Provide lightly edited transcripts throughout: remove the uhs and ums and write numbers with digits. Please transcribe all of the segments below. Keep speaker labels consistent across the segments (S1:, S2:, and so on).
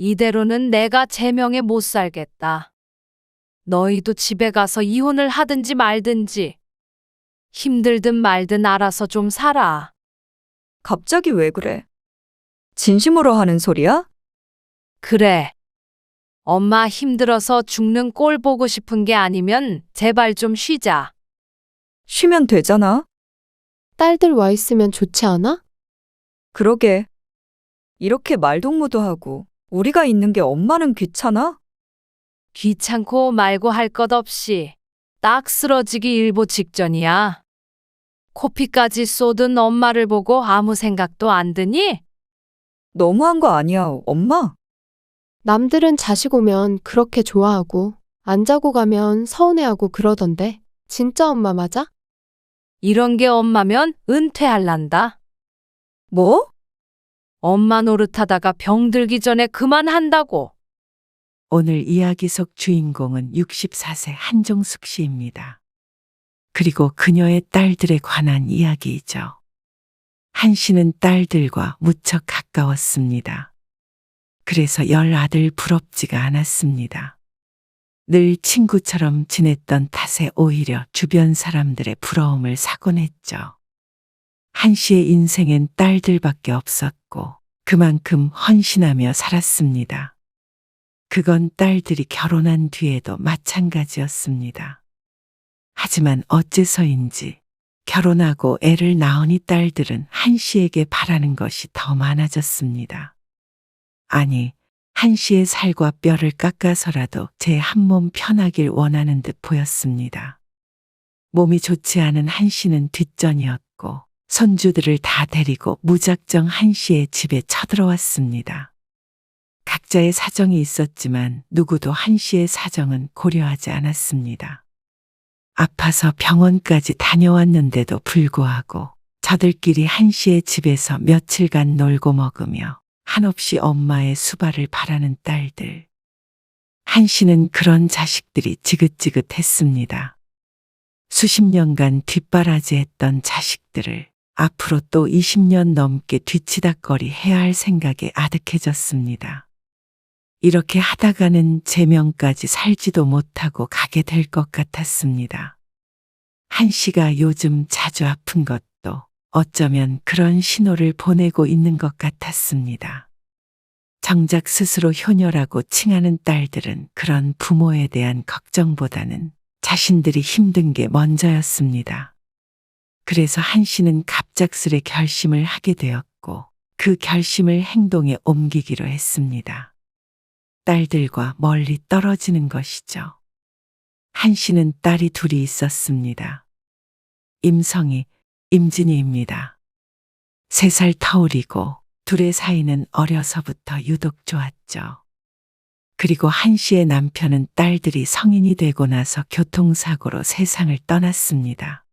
S1: 이대로는 내가 제명에 못 살겠다. 너희도 집에 가서 이혼을 하든지 말든지. 힘들든 말든 알아서 좀 살아.
S2: 갑자기 왜 그래? 진심으로 하는 소리야?
S1: 그래. 엄마 힘들어서 죽는 꼴 보고 싶은 게 아니면 제발 좀 쉬자.
S2: 쉬면 되잖아.
S3: 딸들 와 있으면 좋지 않아?
S2: 그러게. 이렇게 말동무도 우리가 있는 게 엄마는 귀찮아?
S1: 귀찮고 말고 할 것 없이 딱 쓰러지기 일보 직전이야. 코피까지 쏟은 엄마를 보고 아무 생각도 안 드니?
S2: 너무한 거 아니야, 엄마?
S3: 남들은 자식 오면 그렇게 좋아하고 안 자고 가면 서운해하고 그러던데 진짜 엄마 맞아?
S1: 이런 게 엄마면 은퇴할란다.
S2: 뭐?
S1: 엄마 노릇하다가 병들기 전에 그만한다고.
S4: 오늘 이야기 속 주인공은 64세 한종숙 씨입니다. 그리고 그녀의 딸들에 관한 이야기이죠. 한 씨는 딸들과 무척 가까웠습니다. 그래서 열 아들 부럽지가 않았습니다. 늘 친구처럼 지냈던 탓에 오히려 주변 사람들의 부러움을 사곤 했죠. 한 씨의 인생엔 딸들밖에 없었고 그만큼 헌신하며 살았습니다. 그건 딸들이 결혼한 뒤에도 마찬가지였습니다. 하지만 어째서인지 결혼하고 애를 낳으니 딸들은 한 씨에게 바라는 것이 더 많아졌습니다. 아니, 한 씨의 살과 뼈를 깎아서라도 제 한 몸 편하길 원하는 듯 보였습니다. 몸이 좋지 않은 한 씨는 뒷전이었고 손주들을 다 데리고 무작정 한 씨의 집에 쳐들어왔습니다. 각자의 사정이 있었지만 누구도 한 씨의 사정은 고려하지 않았습니다. 아파서 병원까지 다녀왔는데도 불구하고 저들끼리 한 씨의 집에서 며칠간 놀고 먹으며 한없이 엄마의 수발을 바라는 딸들. 한 씨는 그런 자식들이 지긋지긋했습니다. 수십 년간 뒷바라지했던 자식들을 앞으로 또 20년 넘게 뒤치다꺼리 해야 할 생각에 아득해졌습니다. 이렇게 하다가는 제명까지 살지도 못하고 가게 될 것 같았습니다. 한 씨가 요즘 자주 아픈 것도 어쩌면 그런 신호를 보내고 있는 것 같았습니다. 정작 스스로 효녀라고 칭하는 딸들은 그런 부모에 대한 걱정보다는 자신들이 힘든 게 먼저였습니다. 그래서 한 씨는 갑작스레 결심을 하게 되었고 그 결심을 행동에 옮기기로 했습니다. 딸들과 멀리 떨어지는 것이죠. 한 씨는 딸이 둘이 있었습니다. 임성희, 임진희입니다. 3살 터울이고 둘의 사이는 어려서부터 유독 좋았죠. 그리고 한 씨의 남편은 딸들이 성인이 되고 나서 교통사고로 세상을 떠났습니다.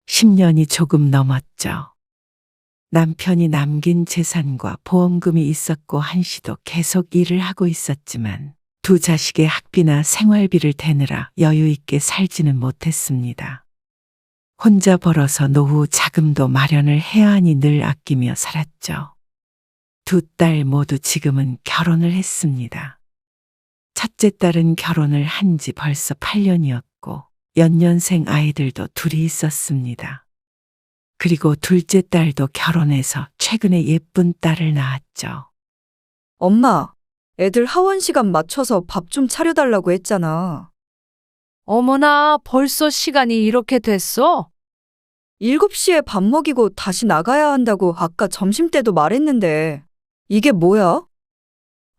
S4: 10년이 조금 넘었죠. 남편이 남긴 재산과 보험금이 있었고 한 씨도 계속 일을 하고 있었지만 두 자식의 학비나 생활비를 대느라 여유 있게 살지는 못했습니다. 혼자 벌어서 노후 자금도 마련을 해야 하니 늘 아끼며 살았죠. 두 딸 모두 지금은 결혼을 했습니다. 첫째 딸은 결혼을 한 지 벌써 8년이었고 연년생 아이들도 둘이 있었습니다. 그리고 둘째 딸도 결혼해서 최근에 예쁜 딸을 낳았죠.
S2: 엄마, 애들 하원 시간 맞춰서 밥 좀 차려달라고 했잖아.
S1: 어머나, 벌써 시간이 이렇게 됐어?
S2: 7시에 밥 먹이고 다시 나가야 한다고 아까 점심때도 말했는데 이게 뭐야?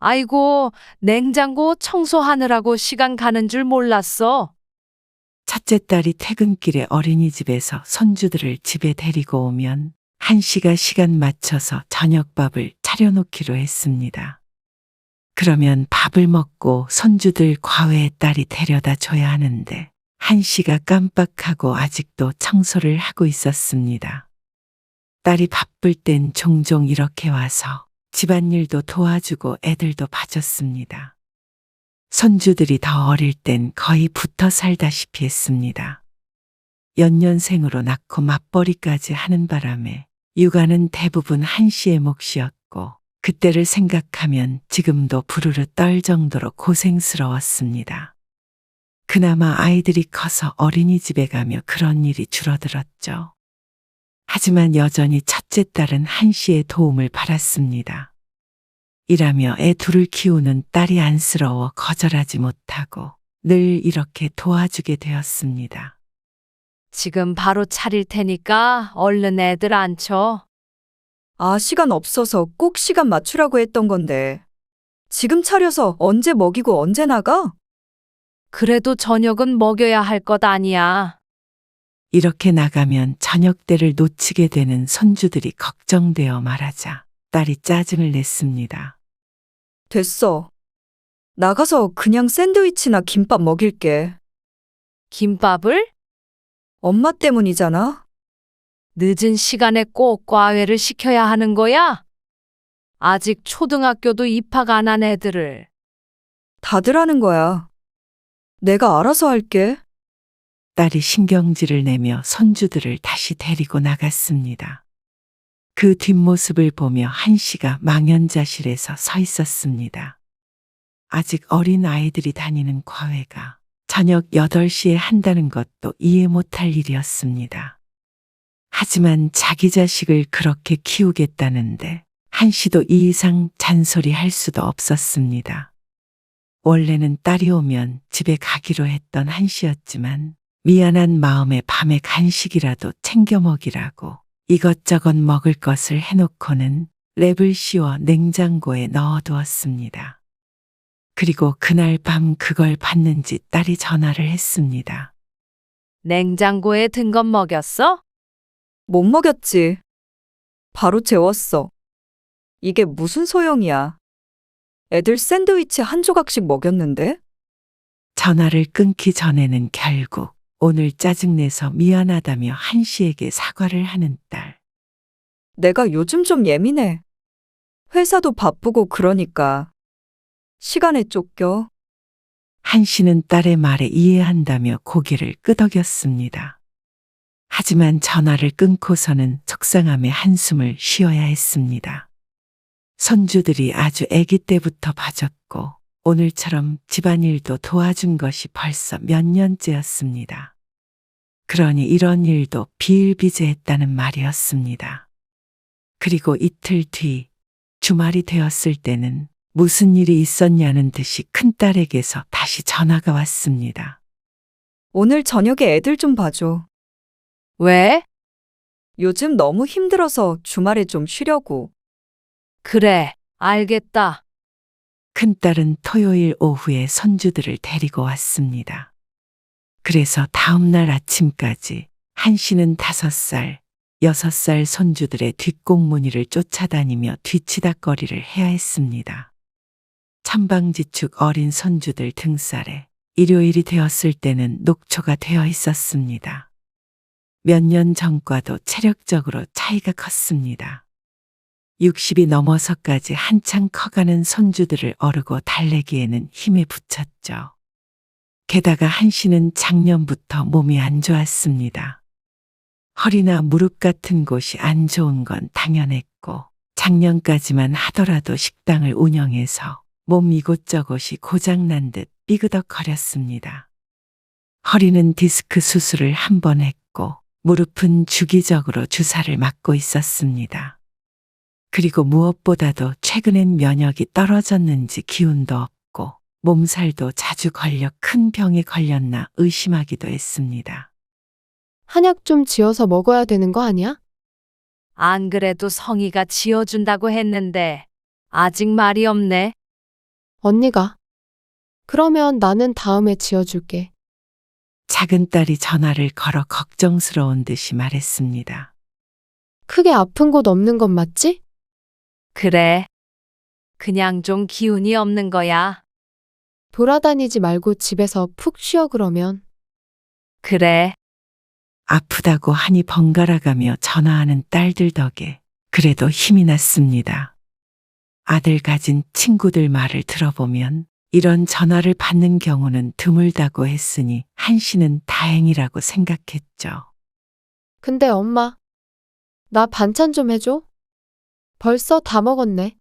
S1: 아이고, 냉장고 청소하느라고 시간 가는 줄 몰랐어.
S4: 첫째 딸이 퇴근길에 어린이집에서 손주들을 집에 데리고 오면 한 씨가 시간 맞춰서 저녁밥을 차려놓기로 했습니다. 그러면 밥을 먹고 손주들 과외의 딸이 데려다 줘야 하는데 한 씨가 깜빡하고 아직도 청소를 하고 있었습니다. 딸이 바쁠 땐 종종 이렇게 와서 집안일도 도와주고 애들도 봐줬습니다. 손주들이 더 어릴 땐 거의 붙어 살다시피 했습니다. 연년생으로 낳고 맞벌이까지 하는 바람에 육아는 대부분 한 씨의 몫이었고 그때를 생각하면 지금도 부르르 떨 정도로 고생스러웠습니다. 그나마 아이들이 커서 어린이집에 가며 그런 일이 줄어들었죠. 하지만 여전히 첫째 딸은 한씨의 도움을 받았습니다. 일하며 애 둘을 키우는 딸이 안쓰러워 거절하지 못하고 늘 이렇게 도와주게 되었습니다.
S1: 지금 바로 차릴 테니까 얼른 애들 앉혀.
S2: 아, 시간 없어서 꼭 시간 맞추라고 했던 건데. 지금 차려서 언제 먹이고 언제 나가?
S1: 그래도 저녁은 먹여야 할 것 아니야.
S4: 이렇게 나가면 저녁 때를 놓치게 되는 손주들이 걱정되어 말하자 딸이 짜증을 냈습니다.
S2: 됐어. 나가서 그냥 샌드위치나 김밥 먹일게.
S1: 김밥을?
S2: 엄마 때문이잖아.
S1: 늦은 시간에 꼭 과외를 시켜야 하는 거야? 아직 초등학교도 입학 안 한 애들을.
S2: 다들 하는 거야. 내가 알아서 할게.
S4: 딸이 신경질을 내며 손주들을 다시 데리고 나갔습니다. 그 뒷모습을 보며 한씨가 망연자실해서 서 있었습니다. 아직 어린 아이들이 다니는 과외가 저녁 8시에 한다는 것도 이해 못할 일이었습니다. 하지만 자기 자식을 그렇게 키우겠다는데 한씨도 이 이상 잔소리할 수도 없었습니다. 원래는 딸이 오면 집에 가기로 했던 한씨였지만 미안한 마음에 밤에 간식이라도 챙겨 먹이라고 이것저것 먹을 것을 해놓고는 랩을 씌워 냉장고에 넣어두었습니다. 그리고 그날 밤 그걸 봤는지 딸이 전화를 했습니다.
S1: 냉장고에 든 건 먹였어?
S2: 못 먹였지. 바로 재웠어. 이게 무슨 소용이야. 애들 샌드위치 한 조각씩 먹였는데?
S4: 전화를 끊기 전에는 결국 오늘 짜증내서 미안하다며 한씨에게 사과를 하는 딸.
S2: 내가 요즘 좀 예민해. 회사도 바쁘고 그러니까. 시간에 쫓겨.
S4: 한씨는 딸의 말에 이해한다며 고개를 끄덕였습니다. 하지만 전화를 끊고서는 속상함에 한숨을 쉬어야 했습니다. 손주들이 아주 아기 때부터 봐줬고 오늘처럼 집안일도 도와준 것이 벌써 몇 년째였습니다. 그러니 이런 일도 비일비재했다는 말이었습니다. 그리고 이틀 뒤 주말이 되었을 때는 무슨 일이 있었냐는 듯이 큰딸에게서 다시 전화가 왔습니다.
S2: 오늘 저녁에 애들 좀 봐줘.
S1: 왜?
S2: 요즘 너무 힘들어서 주말에 좀 쉬려고.
S1: 그래, 알겠다.
S4: 큰딸은 토요일 오후에 손주들을 데리고 왔습니다. 그래서 다음날 아침까지 한씨는 5살, 6살 손주들의 뒷공무니를 쫓아다니며 뒤치다꺼리를 해야 했습니다. 천방지축 어린 손주들 등살에 일요일이 되었을 때는 녹초가 되어 있었습니다. 몇 년 전과도 체력적으로 차이가 컸습니다. 60이 넘어서까지 한창 커가는 손주들을 어르고 달래기에는 힘에 부쳤죠. 게다가 한씨는 작년부터 몸이 안 좋았습니다. 허리나 무릎 같은 곳이 안 좋은 건 당연했고 작년까지만 하더라도 식당을 운영해서 몸 이곳저곳이 고장난 듯 삐그덕거렸습니다. 허리는 디스크 수술을 한 번 했고 무릎은 주기적으로 주사를 맞고 있었습니다. 그리고 무엇보다도 최근엔 면역이 떨어졌는지 기운도 없고 몸살도 자주 걸려 큰 병에 걸렸나 의심하기도 했습니다.
S3: 한약 좀 지어서 먹어야 되는 거 아니야?
S1: 안 그래도 성희가 지어준다고 했는데 아직 말이 없네.
S3: 언니가. 그러면 나는 다음에 지어줄게.
S4: 작은 딸이 전화를 걸어 걱정스러운 듯이 말했습니다.
S3: 크게 아픈 곳 없는 건 맞지?
S1: 그래. 그냥 좀 기운이 없는 거야.
S3: 돌아다니지 말고 집에서 푹 쉬어 그러면.
S1: 그래.
S4: 아프다고 하니 번갈아가며 전화하는 딸들 덕에 그래도 힘이 났습니다. 아들 가진 친구들 말을 들어보면 이런 전화를 받는 경우는 드물다고 했으니 한씨는 다행이라고 생각했죠.
S3: 근데 엄마, 나 반찬 좀 해줘. 벌써 다 먹었네.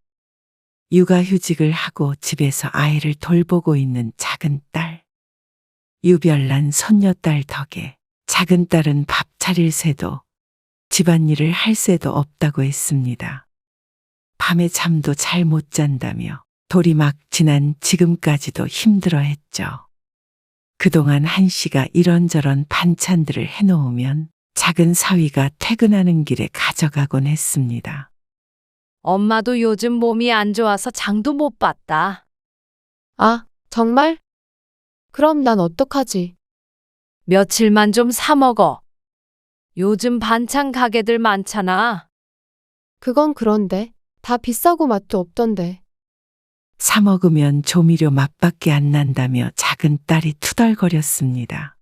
S4: 육아휴직을 하고 집에서 아이를 돌보고 있는 작은 딸. 유별난 손녀딸 덕에 작은 딸은 밥 차릴 새도 집안일을 할 새도 없다고 했습니다. 밤에 잠도 잘 못 잔다며 돌이 막 지난 지금까지도 힘들어 했죠. 그동안 한씨가 이런저런 반찬들을 해놓으면 작은 사위가 퇴근하는 길에 가져가곤 했습니다.
S1: 엄마도 요즘 몸이 안 좋아서 장도 못 봤다.
S3: 아, 정말? 그럼 난 어떡하지?
S1: 며칠만 좀 사 먹어. 요즘 반찬 가게들 많잖아.
S3: 그건 그런데 다 비싸고 맛도 없던데.
S4: 사 먹으면 조미료 맛밖에 안 난다며 작은 딸이 투덜거렸습니다.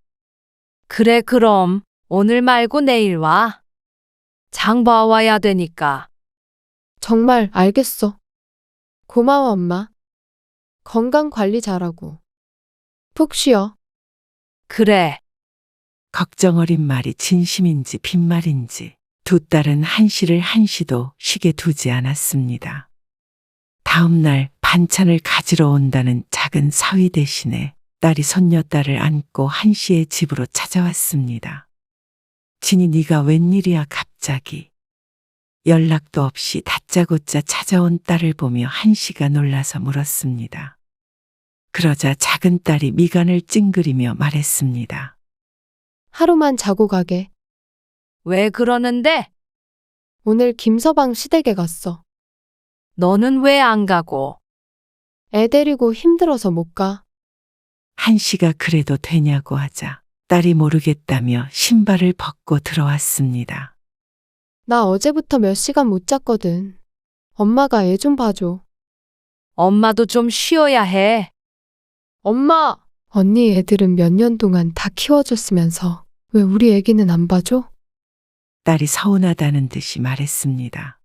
S1: 그래, 그럼 오늘 말고 내일 와. 장 봐와야 되니까.
S3: 정말 알겠어. 고마워, 엄마. 건강 관리 잘하고. 푹 쉬어.
S1: 그래.
S4: 걱정 어린 말이 진심인지 빈말인지 두 딸은 한씨를 한시도 쉬게 두지 않았습니다. 다음 날 반찬을 가지러 온다는 작은 사위 대신에 딸이 손녀딸을 안고 한씨의 집으로 찾아왔습니다. 진이 네가 웬일이야 갑자기. 연락도 없이 다짜고짜 찾아온 딸을 보며 한씨가 놀라서 물었습니다. 그러자 작은 딸이 미간을 찡그리며 말했습니다.
S3: 하루만 자고 가게.
S1: 왜 그러는데?
S3: 오늘 김서방 시댁에 갔어.
S1: 너는 왜 안 가고?
S3: 애 데리고 힘들어서 못 가.
S4: 한씨가 그래도 되냐고 하자 딸이 모르겠다며 신발을 벗고 들어왔습니다.
S3: 나 어제부터 몇 시간 못 잤거든. 엄마가 애 좀 봐줘.
S1: 엄마도 좀 쉬어야 해.
S3: 엄마! 언니 애들은 몇 년 동안 다 키워줬으면서 왜 우리 애기는 안 봐줘?
S4: 딸이 서운하다는 듯이 말했습니다.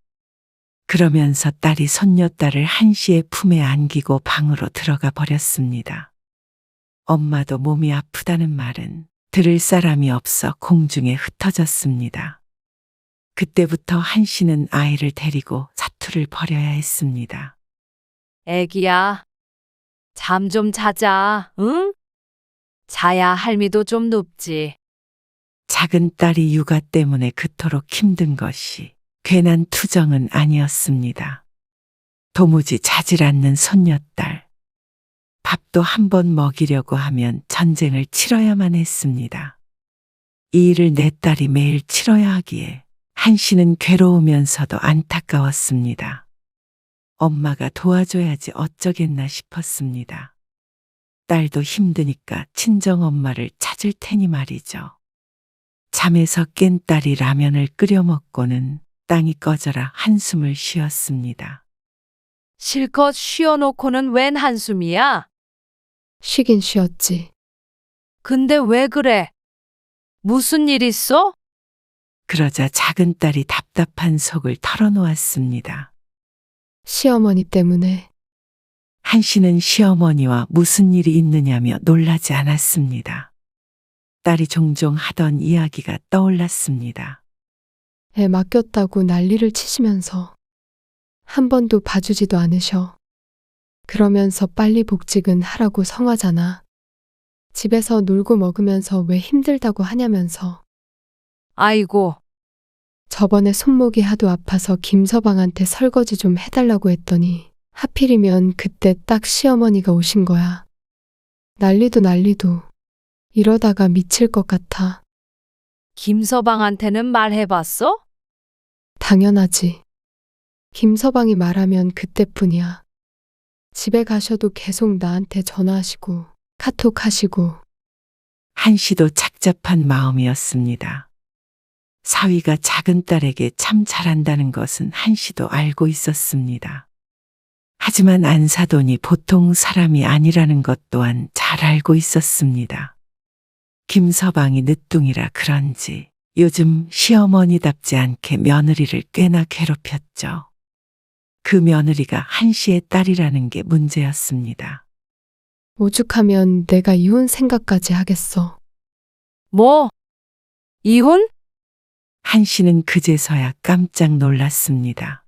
S4: 그러면서 딸이 손녀딸을 한씨의 품에 안기고 방으로 들어가 버렸습니다. 엄마도 몸이 아프다는 말은 들을 사람이 없어 공중에 흩어졌습니다. 그때부터 한씨는 아이를 데리고 사투를 벌여야 했습니다.
S1: 애기야, 잠 좀 자자, 응? 자야 할미도 좀 눕지.
S4: 작은 딸이 육아 때문에 그토록 힘든 것이 괜한 투정은 아니었습니다. 도무지 자질 않는 손녀딸. 밥도 한 번 먹이려고 하면 전쟁을 치러야만 했습니다. 이 일을 내 딸이 매일 치러야 하기에 한씨는 괴로우면서도 안타까웠습니다. 엄마가 도와줘야지 어쩌겠나 싶었습니다. 딸도 힘드니까 친정엄마를 찾을 테니 말이죠. 잠에서 깬 딸이 라면을 끓여 먹고는 땅이 꺼져라 한숨을 쉬었습니다.
S1: 실컷 쉬어놓고는 웬 한숨이야?
S3: 쉬긴 쉬었지.
S1: 근데 왜 그래? 무슨 일 있어?
S4: 그러자 작은 딸이 답답한 속을 털어놓았습니다.
S3: 시어머니 때문에.
S4: 한씨는 시어머니와 무슨 일이 있느냐며 놀라지 않았습니다. 딸이 종종 하던 이야기가 떠올랐습니다.
S3: 애 맡겼다고 난리를 치시면서 한 번도 봐주지도 않으셔. 그러면서 빨리 복직은 하라고 성하잖아. 집에서 놀고 먹으면서 왜 힘들다고 하냐면서.
S1: 아이고,
S3: 저번에 손목이 하도 아파서 김서방한테 설거지 좀 해달라고 했더니 하필이면 그때 딱 시어머니가 오신 거야. 난리도 난리도. 이러다가 미칠 것 같아.
S1: 김서방한테는 말해봤어?
S3: 당연하지. 김서방이 말하면 그때뿐이야. 집에 가셔도 계속 나한테 전화하시고 카톡 하시고.
S4: 한씨도 착잡한 마음이었습니다. 사위가 작은 딸에게 참 잘한다는 것은 한씨도 알고 있었습니다. 하지만 안사돈이 보통 사람이 아니라는 것 또한 잘 알고 있었습니다. 김서방이 늦둥이라 그런지 요즘 시어머니답지 않게 며느리를 꽤나 괴롭혔죠. 그 며느리가 한씨의 딸이라는 게 문제였습니다.
S3: 오죽하면 내가 이혼 생각까지 하겠어.
S1: 뭐? 이혼?
S4: 한씨는 그제서야 깜짝 놀랐습니다.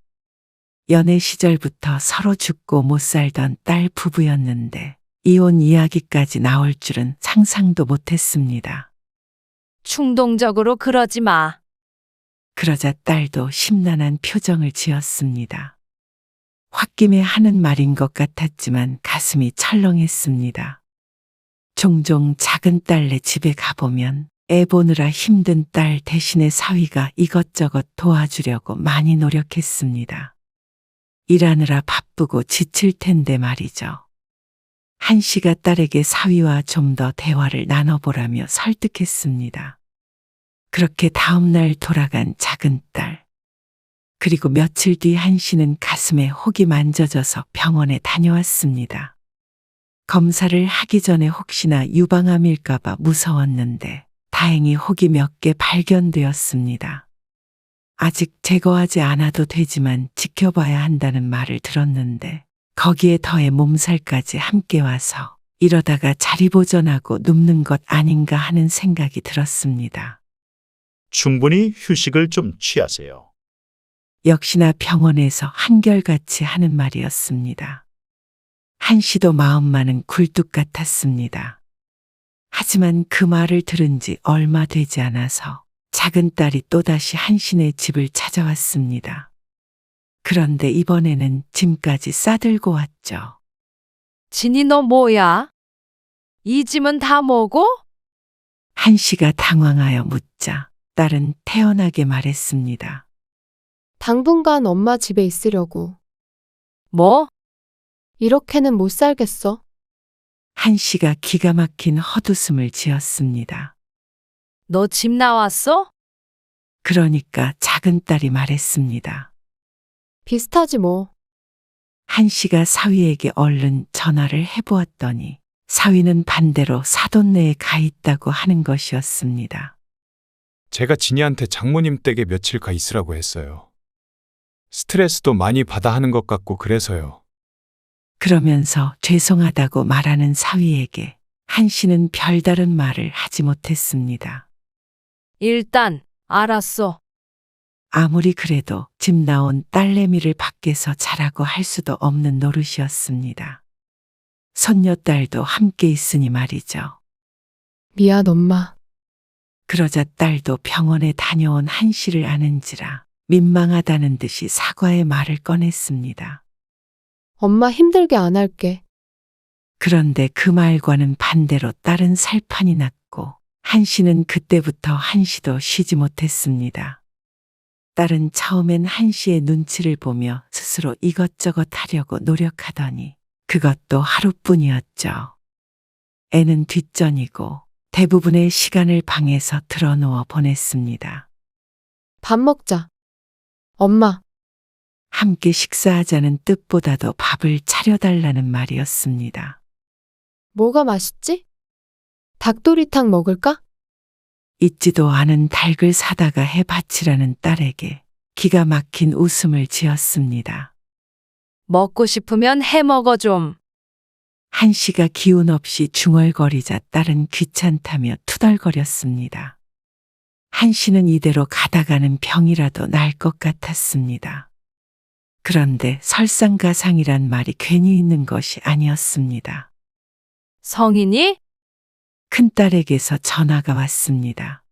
S4: 연애 시절부터 서로 죽고 못 살던 딸 부부였는데 이혼 이야기까지 나올 줄은 상상도 못했습니다.
S1: 충동적으로 그러지 마.
S4: 그러자 딸도 심란한 표정을 지었습니다. 홧김에 하는 말인 것 같았지만 가슴이 철렁했습니다. 종종 작은 딸네 집에 가보면 애 보느라 힘든 딸 대신에 사위가 이것저것 도와주려고 많이 노력했습니다. 일하느라 바쁘고 지칠 텐데 말이죠. 한씨가 딸에게 사위와 좀 더 대화를 나눠보라며 설득했습니다. 그렇게 다음날 돌아간 작은 딸. 그리고 며칠 뒤 한씨는 가슴에 혹이 만져져서 병원에 다녀왔습니다. 검사를 하기 전에 혹시나 유방암일까봐 무서웠는데 다행히 혹이 몇 개 발견되었습니다. 아직 제거하지 않아도 되지만 지켜봐야 한다는 말을 들었는데 거기에 더해 몸살까지 함께 와서 이러다가 자리보전하고 눕는 것 아닌가 하는 생각이 들었습니다.
S5: 충분히 휴식을 좀 취하세요.
S4: 역시나 병원에서 한결같이 하는 말이었습니다. 한씨도 마음만은 굴뚝 같았습니다. 하지만 그 말을 들은 지 얼마 되지 않아서 작은 딸이 또다시 한씨네 집을 찾아왔습니다. 그런데 이번에는 짐까지 싸들고 왔죠.
S1: 진이 너 뭐야? 이 짐은 다 뭐고?
S4: 한씨가 당황하여 묻자 딸은 태연하게 말했습니다.
S3: 당분간 엄마 집에 있으려고.
S1: 뭐?
S3: 이렇게는 못 살겠어.
S4: 한씨가 기가 막힌 헛웃음을 지었습니다.
S1: 너 집 나왔어?
S4: 그러니까 작은 딸이 말했습니다.
S3: 비슷하지 뭐.
S4: 한씨가 사위에게 얼른 전화를 해보았더니 사위는 반대로 사돈네에 가 있다고 하는 것이었습니다.
S6: 제가 진이한테 장모님 댁에 며칠 가 있으라고 했어요. 스트레스도 많이 받아 하는 것 같고 그래서요.
S4: 그러면서 죄송하다고 말하는 사위에게 한씨는 별다른 말을 하지 못했습니다.
S1: 일단 알았어.
S4: 아무리 그래도 집 나온 딸내미를 밖에서 자라고 할 수도 없는 노릇이었습니다. 손녀딸도 함께 있으니 말이죠.
S3: 미안, 엄마.
S4: 그러자 딸도 병원에 다녀온 한씨를 아는지라 민망하다는 듯이 사과의 말을 꺼냈습니다.
S3: 엄마 힘들게 안 할게.
S4: 그런데 그 말과는 반대로 딸은 살판이 났고 한씨는 그때부터 한시도 쉬지 못했습니다. 딸은 처음엔 한씨의 눈치를 보며 스스로 이것저것 하려고 노력하더니 그것도 하루뿐이었죠. 애는 뒷전이고 대부분의 시간을 방에서 틀어놓아 보냈습니다.
S3: 밥 먹자. 엄마,
S4: 함께 식사하자는 뜻보다도 밥을 차려달라는 말이었습니다.
S3: 뭐가 맛있지? 닭도리탕 먹을까?
S4: 잊지도 않은 닭을 사다가 해바치라는 딸에게 기가 막힌 웃음을 지었습니다.
S1: 먹고 싶으면 해 먹어 좀.
S4: 한씨가 기운 없이 중얼거리자 딸은 귀찮다며 투덜거렸습니다. 한씨는 이대로 가다가는 병이라도 날 것 같았습니다. 그런데 설상가상이란 말이 괜히 있는 것이 아니었습니다.
S1: 성인이?
S4: 큰딸에게서 전화가 왔습니다.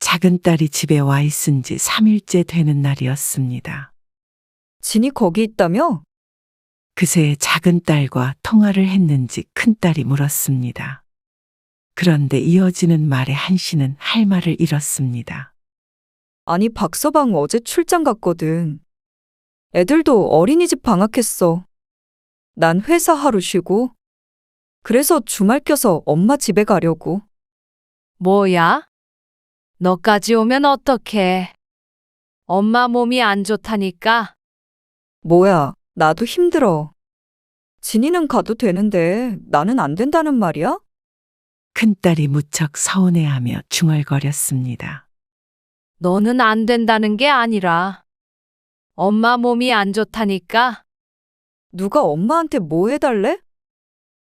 S4: 작은 딸이 집에 와 있은 지 3일째 되는 날이었습니다.
S2: 진이 거기 있다며?
S4: 그새 작은 딸과 통화를 했는지 큰딸이 물었습니다. 그런데 이어지는 말에 한씨는 할 말을 잃었습니다.
S2: 아니, 박서방 어제 출장 갔거든. 애들도 어린이집 방학했어. 난 회사 하루 쉬고. 그래서 주말 껴서 엄마 집에 가려고.
S1: 뭐야? 너까지 오면 어떡해? 엄마 몸이 안 좋다니까.
S2: 뭐야, 나도 힘들어. 진이는 가도 되는데 나는 안 된다는 말이야?
S4: 큰딸이 무척 서운해하며 중얼거렸습니다.
S1: 너는 안 된다는 게 아니라 엄마 몸이 안 좋다니까.
S2: 누가 엄마한테 뭐 해달래?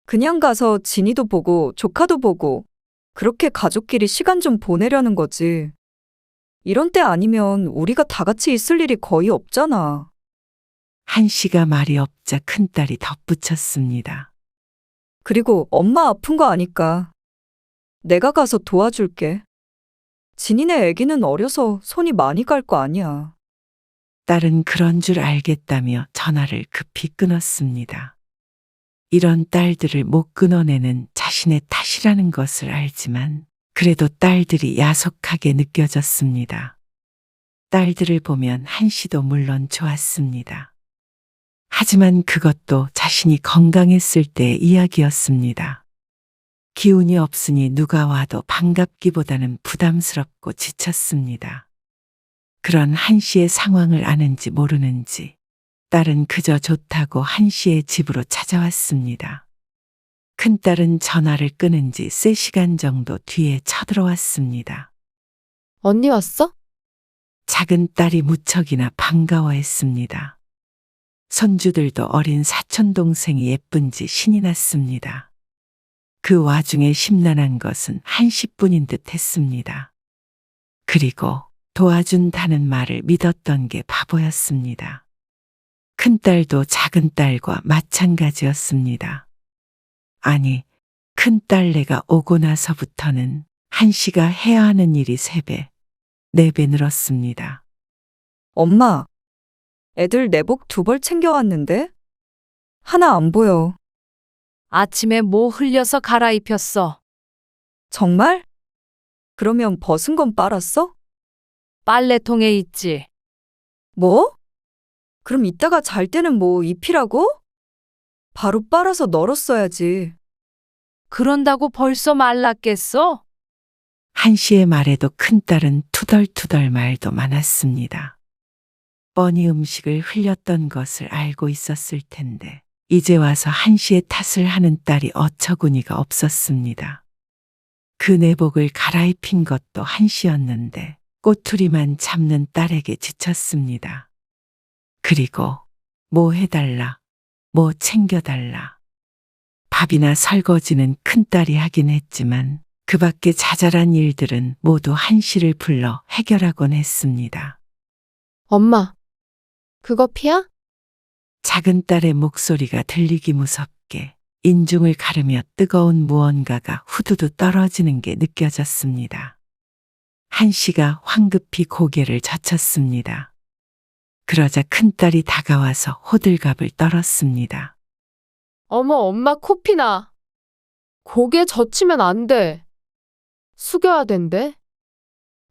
S2: 그냥 가서 진이도 보고 조카도 보고 그렇게 가족끼리 시간 좀 보내려는 거지. 이런 때 아니면 우리가 다 같이 있을 일이 거의 없잖아.
S4: 한씨가 말이 없자 큰딸이 덧붙였습니다.
S2: 그리고 엄마 아픈 거 아니까 내가 가서 도와줄게. 진이네 애기는 어려서 손이 많이 갈 거 아니야.
S4: 딸은 그런 줄 알겠다며 전화를 급히 끊었습니다. 이런 딸들을 못 끊어내는 자신의 탓이라는 것을 알지만 그래도 딸들이 야속하게 느껴졌습니다. 딸들을 보면 한씨도 물론 좋았습니다. 하지만 그것도 자신이 건강했을 때의 이야기였습니다. 기운이 없으니 누가 와도 반갑기보다는 부담스럽고 지쳤습니다. 그런 한씨의 상황을 아는지 모르는지 딸은 그저 좋다고 한씨의 집으로 찾아왔습니다. 큰딸은 전화를 끊은 지 3시간 정도 뒤에 쳐들어왔습니다.
S3: 언니 왔어?
S4: 작은 딸이 무척이나 반가워했습니다. 손주들도 어린 사촌동생이 예쁜지 신이 났습니다. 그 와중에 심란한 것은 한씨뿐인 듯 했습니다. 그리고 도와준다는 말을 믿었던 게 바보였습니다. 큰딸도 작은딸과 마찬가지였습니다. 아니, 큰딸내가 오고 나서부터는 한씨가 해야 하는 일이 3배, 4배 늘었습니다.
S2: 엄마, 애들 내복 2벌 챙겨왔는데? 하나 안 보여.
S1: 아침에 뭐 흘려서 갈아입혔어.
S2: 정말? 그러면 벗은 건 빨았어?
S1: 빨래통에 있지.
S2: 뭐? 그럼 이따가 잘 때는 뭐 입히라고? 바로 빨아서 널었어야지.
S1: 그런다고 벌써 말랐겠어?
S4: 한씨의 말에도 큰딸은 투덜투덜 말도 많았습니다. 뻔히 음식을 흘렸던 것을 알고 있었을 텐데 이제 와서 한씨의 탓을 하는 딸이 어처구니가 없었습니다. 그 내복을 갈아입힌 것도 한씨였는데 꼬투리만 잡는 딸에게 지쳤습니다. 그리고 뭐 해달라, 뭐 챙겨달라. 밥이나 설거지는 큰딸이 하긴 했지만 그 밖에 자잘한 일들은 모두 한씨를 불러 해결하곤 했습니다.
S3: 엄마, 그거 피야?
S4: 작은 딸의 목소리가 들리기 무섭게 인중을 가르며 뜨거운 무언가가 후두두 떨어지는 게 느껴졌습니다. 한씨가 황급히 고개를 젖혔습니다. 그러자 큰딸이 다가와서 호들갑을 떨었습니다.
S3: 어머, 엄마 코피나. 고개 젖히면 안 돼. 숙여야 된대.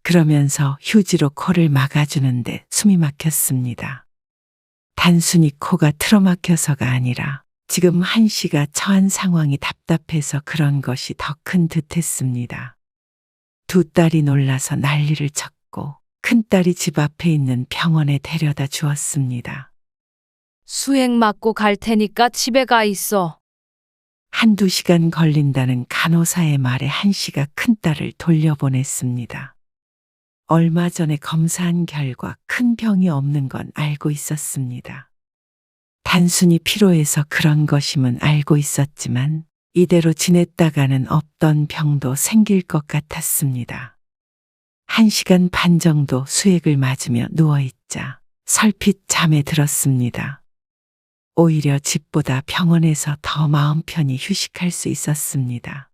S4: 그러면서 휴지로 코를 막아주는데 숨이 막혔습니다. 단순히 코가 틀어막혀서가 아니라 지금 한씨가 처한 상황이 답답해서 그런 것이 더 큰 듯했습니다. 2 딸이 놀라서 난리를 쳤고 큰딸이 집 앞에 있는 병원에 데려다 주었습니다.
S1: 수액 맞고 갈 테니까 집에 가 있어.
S4: 1~2시간 걸린다는 간호사의 말에 한씨가 큰딸을 돌려보냈습니다. 얼마 전에 검사한 결과 큰 병이 없는 건 알고 있었습니다. 단순히 피로해서 그런 것임은 알고 있었지만 이대로 지냈다가는 없던 병도 생길 것 같았습니다. 1시간 반 정도 수액을 맞으며 누워있자 설핏 잠에 들었습니다. 오히려 집보다 병원에서 더 마음 편히 휴식할 수 있었습니다.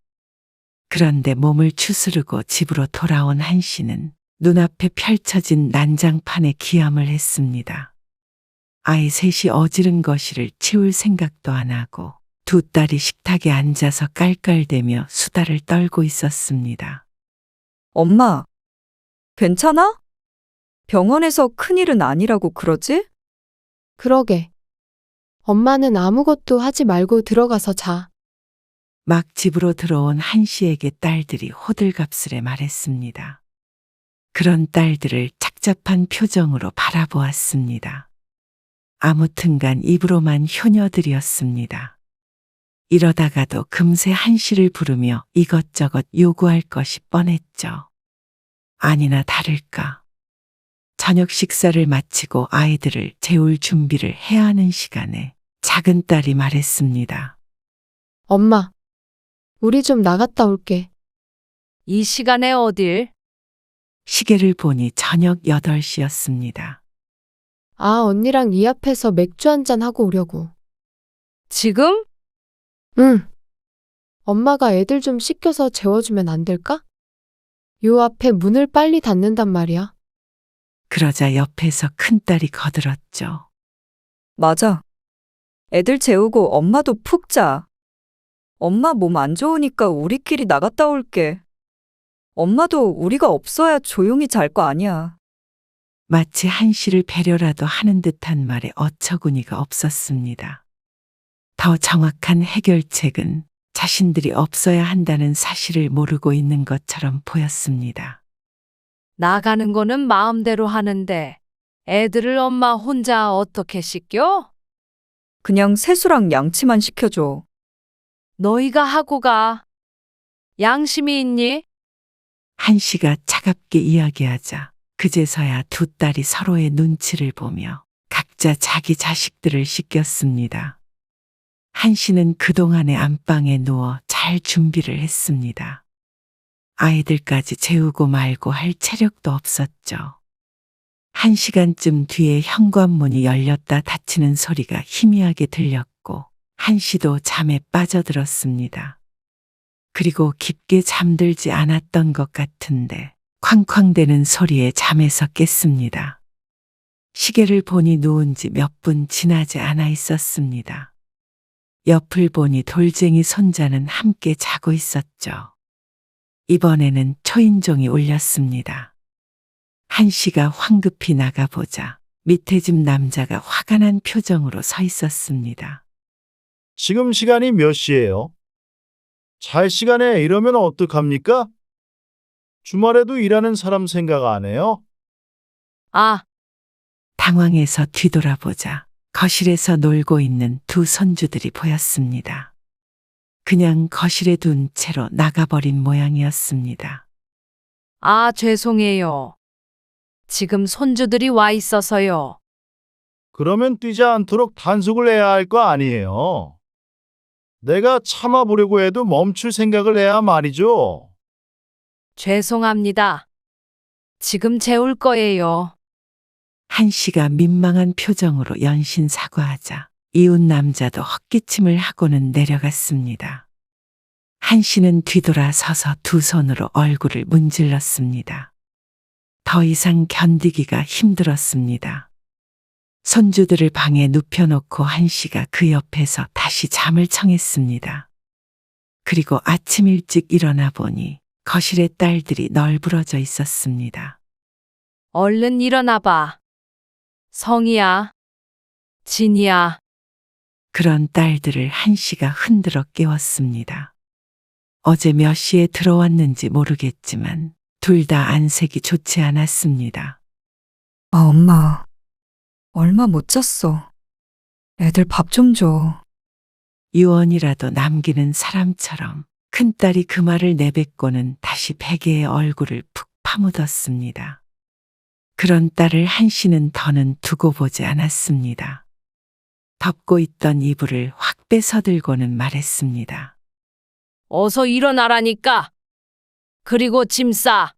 S4: 그런데 몸을 추스르고 집으로 돌아온 한씨는 눈앞에 펼쳐진 난장판에 기함을 했습니다. 아이 셋이 어지른 거실을 치울 생각도 안 하고 2 딸이 식탁에 앉아서 깔깔대며 수다를 떨고 있었습니다.
S2: 엄마, 괜찮아? 병원에서 큰일은 아니라고 그러지?
S3: 그러게. 엄마는 아무것도 하지 말고 들어가서 자.
S4: 막 집으로 들어온 한씨에게 딸들이 호들갑스레 말했습니다. 그런 딸들을 착잡한 표정으로 바라보았습니다. 아무튼간 입으로만 효녀들이었습니다. 이러다가도 금세 한씨를 부르며 이것저것 요구할 것이 뻔했죠. 아니나 다를까. 저녁 식사를 마치고 아이들을 재울 준비를 해야 하는 시간에 작은 딸이 말했습니다.
S3: 엄마, 우리 좀 나갔다 올게.
S1: 이 시간에 어딜?
S4: 시계를 보니 저녁 8시였습니다.
S3: 아, 언니랑 이 앞에서 맥주 한잔 하고 오려고.
S1: 지금?
S3: 응. 엄마가 애들 좀 씻겨서 재워주면 안 될까? 요 앞에 문을 빨리 닫는단 말이야.
S4: 그러자 옆에서 큰딸이 거들었죠.
S2: 맞아. 애들 재우고 엄마도 푹 자. 엄마 몸 안 좋으니까 우리끼리 나갔다 올게. 엄마도 우리가 없어야 조용히 잘 거 아니야.
S4: 마치 한씨를 배려라도 하는 듯한 말에 어처구니가 없었습니다. 더 정확한 해결책은 자신들이 없어야 한다는 사실을 모르고 있는 것처럼 보였습니다.
S1: 나가는 거는 마음대로 하는데 애들을 엄마 혼자 어떻게 씻겨?
S2: 그냥 세수랑 양치만 시켜줘.
S1: 너희가 하고 가. 양심이 있니?
S4: 한씨가 차갑게 이야기하자 그제서야 두 딸이 서로의 눈치를 보며 각자 자기 자식들을 씻겼습니다. 한씨는 그동안의 안방에 누워 잘 준비를 했습니다. 아이들까지 재우고 말고 할 체력도 없었죠. 1시간쯤 뒤에 현관문이 열렸다 닫히는 소리가 희미하게 들렸고 한씨도 잠에 빠져들었습니다. 그리고 깊게 잠들지 않았던 것 같은데 쾅쾅대는 소리에 잠에서 깼습니다. 시계를 보니 누운 지 몇 분 지나지 않아 있었습니다. 옆을 보니 돌쟁이 손자는 함께 자고 있었죠. 이번에는 초인종이 울렸습니다. 한씨가 황급히 나가보자 밑에 집 남자가 화가 난 표정으로 서 있었습니다.
S5: 지금 시간이 몇 시예요? 잘 시간에 이러면 어떡합니까? 주말에도 일하는 사람 생각 안 해요?
S1: 아,
S4: 당황해서 뒤돌아보자 거실에서 놀고 있는 두 손주들이 보였습니다. 그냥 거실에 둔 채로 나가버린 모양이었습니다.
S1: 아, 죄송해요. 지금 손주들이 와 있어서요.
S5: 그러면 뛰지 않도록 단속을 해야 할 거 아니에요. 내가 참아보려고 해도 멈출 생각을 해야 말이죠.
S1: 죄송합니다. 지금 재울 거예요.
S4: 한씨가 민망한 표정으로 연신 사과하자 이웃 남자도 헛기침을 하고는 내려갔습니다. 한씨는 뒤돌아 서서 두 손으로 얼굴을 문질렀습니다. 더 이상 견디기가 힘들었습니다. 손주들을 방에 눕혀놓고 한씨가 그 옆에서 다시 잠을 청했습니다. 그리고 아침 일찍 일어나 보니 거실에 딸들이 널브러져 있었습니다.
S1: 얼른 일어나 봐. 성이야. 진이야.
S4: 그런 딸들을 한씨가 흔들어 깨웠습니다. 어제 몇 시에 들어왔는지 모르겠지만 둘 다 안색이 좋지 않았습니다.
S2: 아, 엄마. 얼마 못 잤어. 애들 밥 좀 줘.
S4: 유언이라도 남기는 사람처럼 큰딸이 그 말을 내뱉고는 다시 베개에 얼굴을 푹 파묻었습니다. 그런 딸을 한씨는 더는 두고 보지 않았습니다. 덮고 있던 이불을 확 빼서들고는 말했습니다.
S1: 어서 일어나라니까. 그리고 짐 싸.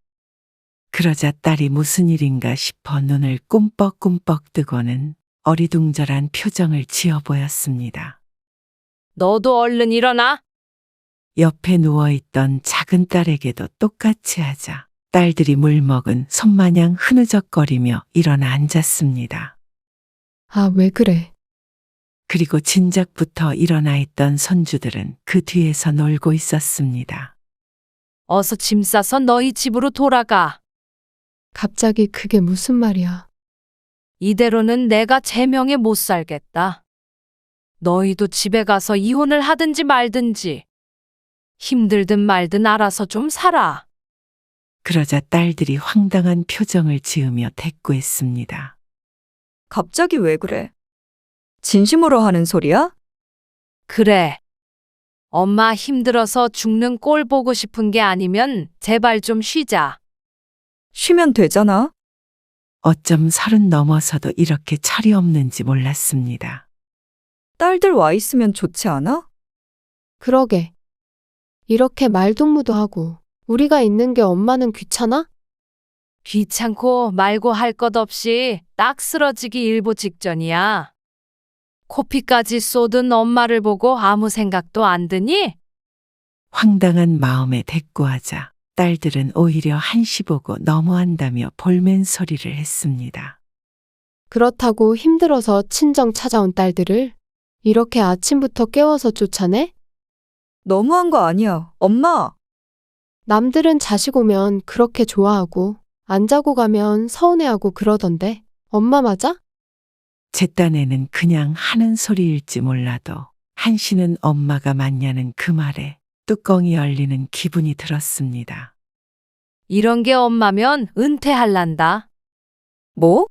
S4: 그러자 딸이 무슨 일인가 싶어 눈을 꿈뻑꿈뻑 뜨고는 어리둥절한 표정을 지어 보였습니다.
S1: 너도 얼른 일어나.
S4: 옆에 누워있던 작은 딸에게도 똑같이 하자 딸들이 물먹은 손마냥 흐느적거리며 일어나 앉았습니다.
S3: 아, 왜 그래?
S4: 그리고 진작부터 일어나 있던 손주들은 그 뒤에서 놀고 있었습니다.
S1: 어서 짐 싸서 너희 집으로 돌아가.
S3: 갑자기 그게 무슨 말이야?
S1: 이대로는 내가 제명에 못 살겠다. 너희도 집에 가서 이혼을 하든지 말든지. 힘들든 말든 알아서 좀 살아.
S4: 그러자 딸들이 황당한 표정을 지으며 대꾸했습니다.
S2: 갑자기 왜 그래? 진심으로 하는 소리야?
S1: 그래. 엄마 힘들어서 죽는 꼴 보고 싶은 게 아니면 제발 좀 쉬자.
S2: 쉬면 되잖아.
S4: 어쩜 30 넘어서도 이렇게 철이 없는지 몰랐습니다.
S2: 딸들 와 있으면 좋지 않아?
S3: 그러게. 이렇게 말동무도 하고 우리가 있는 게 엄마는 귀찮아?
S1: 귀찮고 말고 할 것 없이 딱 쓰러지기 일보 직전이야. 코피까지 쏟은 엄마를 보고 아무 생각도 안 드니?
S4: 황당한 마음에 대꾸하자 딸들은 오히려 한시 보고 너무한다며 볼멘 소리를 했습니다.
S3: 그렇다고 힘들어서 친정 찾아온 딸들을 이렇게 아침부터 깨워서 쫓아내?
S2: 너무한 거 아니야. 엄마!
S3: 남들은 자식 오면 그렇게 좋아하고 안 자고 가면 서운해하고 그러던데 엄마 맞아?
S4: 제 딴에는 그냥 하는 소리일지 몰라도 한시는 엄마가 맞냐는 그 말에 뚜껑이 열리는 기분이 들었습니다.
S1: 이런 게 엄마면 은퇴할란다.
S2: 뭐?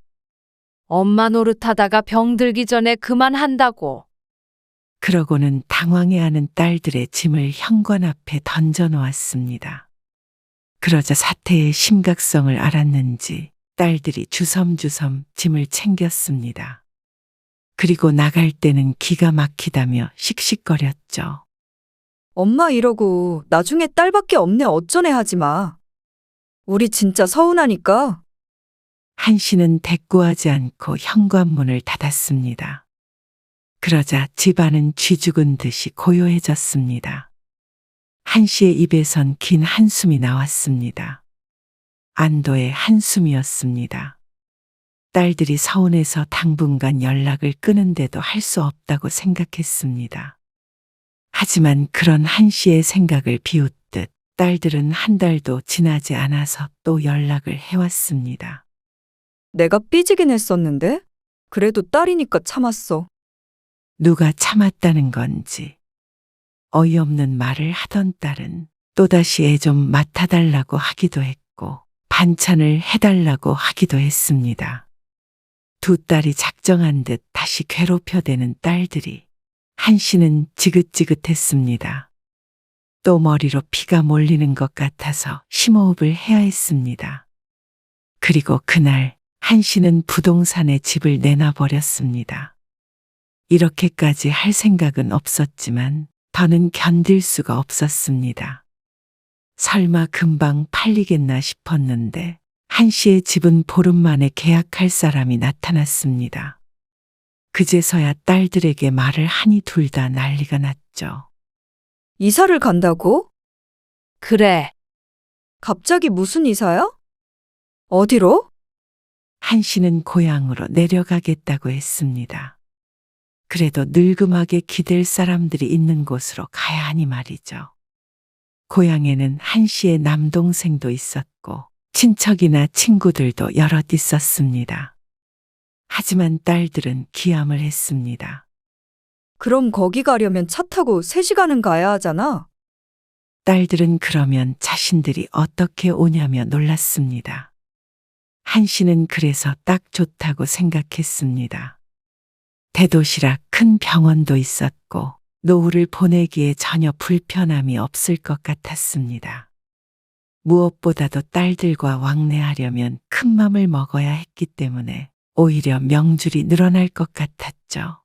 S1: 엄마 노릇하다가 병들기 전에 그만한다고.
S4: 그러고는 당황해하는 딸들의 짐을 현관 앞에 던져 놓았습니다. 그러자 사태의 심각성을 알았는지 딸들이 주섬주섬 짐을 챙겼습니다. 그리고 나갈 때는 기가 막히다며 씩씩거렸죠.
S2: 엄마 이러고 나중에 딸밖에 없네 어쩌네 하지 마. 우리 진짜 서운하니까.
S4: 한시는 대꾸하지 않고 현관문을 닫았습니다. 그러자 집안은 쥐 죽은 듯이 고요해졌습니다. 한시의 입에선 긴 한숨이 나왔습니다. 안도의 한숨이었습니다. 딸들이 서운해서 당분간 연락을 끊은데도 할 수 없다고 생각했습니다. 하지만 그런 한시의 생각을 비웃듯 딸들은 한 달도 지나지 않아서 또 연락을 해왔습니다.
S2: 내가 삐지긴 했었는데? 그래도 딸이니까 참았어.
S4: 누가 참았다는 건지 어이없는 말을 하던 딸은 또다시 애 좀 맡아달라고 하기도 했고 반찬을 해달라고 하기도 했습니다. 두 딸이 작정한 듯 다시 괴롭혀대는 딸들이 한시는 지긋지긋했습니다. 또 머리로 피가 몰리는 것 같아서 심호흡을 해야 했습니다. 그리고 그날 한시는 부동산에 집을 내놔버렸습니다. 이렇게까지 할 생각은 없었지만 더는 견딜 수가 없었습니다. 설마 금방 팔리겠나 싶었는데 한시의 집은 보름 만에 계약할 사람이 나타났습니다. 그제서야 딸들에게 말을 하니 둘 다 난리가 났죠.
S2: 이사를 간다고?
S1: 그래.
S2: 갑자기 무슨 이사야? 어디로?
S4: 한시는 고향으로 내려가겠다고 했습니다. 그래도 늙음하게 기댈 사람들이 있는 곳으로 가야 하니 말이죠. 고향에는 한시의 남동생도 있었고 친척이나 친구들도 여럿 있었습니다. 하지만 딸들은 기함을 했습니다.
S2: 그럼 거기 가려면 차 타고 3시간은 가야 하잖아.
S4: 딸들은 그러면 자신들이 어떻게 오냐며 놀랐습니다. 한시는 그래서 딱 좋다고 생각했습니다. 대도시라 큰 병원도 있었고 노후를 보내기에 전혀 불편함이 없을 것 같았습니다. 무엇보다도 딸들과 왕래하려면 큰 맘을 먹어야 했기 때문에 오히려 명줄이 늘어날 것 같았죠.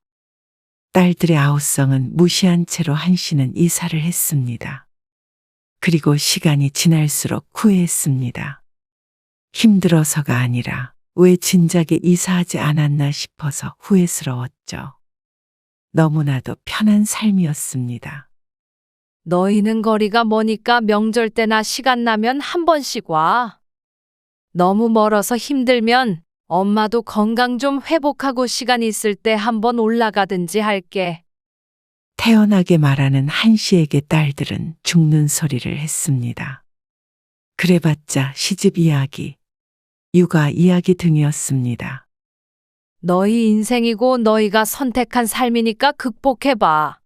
S4: 딸들의 아우성은 무시한 채로 한시는 이사를 했습니다. 그리고 시간이 지날수록 후회했습니다. 힘들어서가 아니라 왜 진작에 이사하지 않았나 싶어서 후회스러웠죠. 너무나도 편한 삶이었습니다.
S1: 너희는 거리가 머니까 명절 때나 시간 나면 한 번씩 와. 너무 멀어서 힘들면 엄마도 건강 좀 회복하고 시간 있을 때 한번 올라가든지 할게.
S4: 태연하게 말하는 한시에게 딸들은 죽는 소리를 했습니다. 그래봤자 시집 이야기, 육아 이야기 등이었습니다.
S1: 너희 인생이고 너희가 선택한 삶이니까 극복해봐.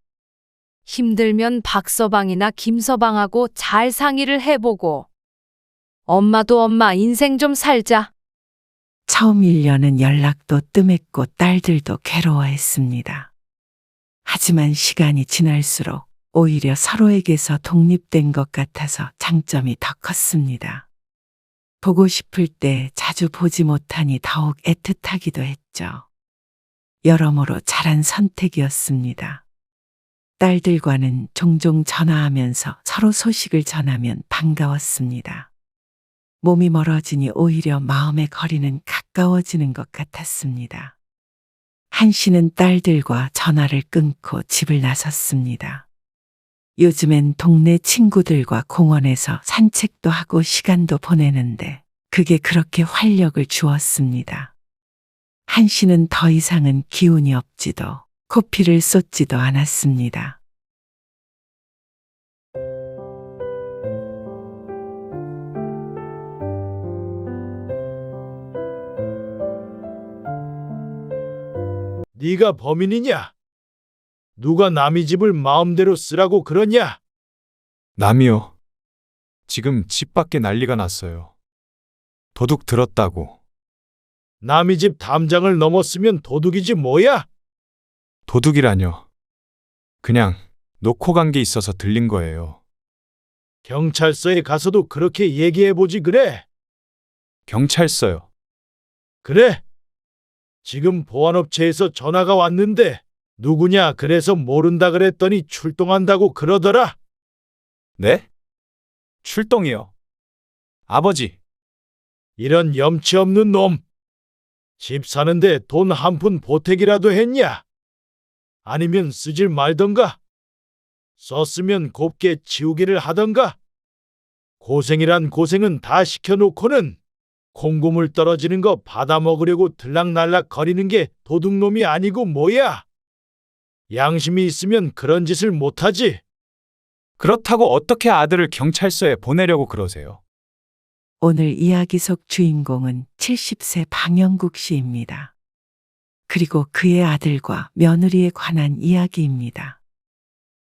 S1: 힘들면 박서방이나 김서방하고 잘 상의를 해보고. 엄마도 엄마 인생 좀 살자.
S4: 처음 1년은 연락도 뜸했고 딸들도 괴로워했습니다. 하지만 시간이 지날수록 오히려 서로에게서 독립된 것 같아서 장점이 더 컸습니다. 보고 싶을 때 자주 보지 못하니 더욱 애틋하기도 했죠. 여러모로 잘한 선택이었습니다. 딸들과는 종종 전화하면서 서로 소식을 전하면 반가웠습니다. 몸이 멀어지니 오히려 마음의 거리는 가까워지는 것 같았습니다. 한 씨는 딸들과 전화를 끊고 집을 나섰습니다. 요즘엔 동네 친구들과 공원에서 산책도 하고 시간도 보내는데 그게 그렇게 활력을 주었습니다. 한 씨는 더 이상은 기운이 없지도 코피를 쏟지도 않았습니다.
S5: 네가 범인이냐? 누가 남의 집을 마음대로 쓰라고 그러냐?
S6: 남이요. 지금 집 밖에 난리가 났어요. 도둑 들었다고.
S5: 남의 집 담장을 넘었으면 도둑이지 뭐야?
S6: 도둑이라뇨. 그냥 놓고 간 게 있어서 들린 거예요.
S5: 경찰서에 가서도 그렇게 얘기해보지 그래?
S6: 경찰서요.
S5: 그래? 지금 보안업체에서 전화가 왔는데 누구냐 그래서 모른다 그랬더니 출동한다고 그러더라.
S6: 네? 출동이요. 아버지,
S5: 이런 염치 없는 놈. 집 사는데 돈 한 푼 보태기라도 했냐? 아니면 쓰질 말던가? 썼으면 곱게 치우기를 하던가? 고생이란 고생은 다 시켜놓고는 콩고물 떨어지는 거 받아먹으려고 들락날락 거리는 게 도둑놈이 아니고 뭐야? 양심이 있으면 그런 짓을 못하지.
S6: 그렇다고 어떻게 아들을 경찰서에 보내려고 그러세요?
S4: 오늘 이야기 속 주인공은 70세 방영국 씨입니다. 그리고 그의 아들과 며느리에 관한 이야기입니다.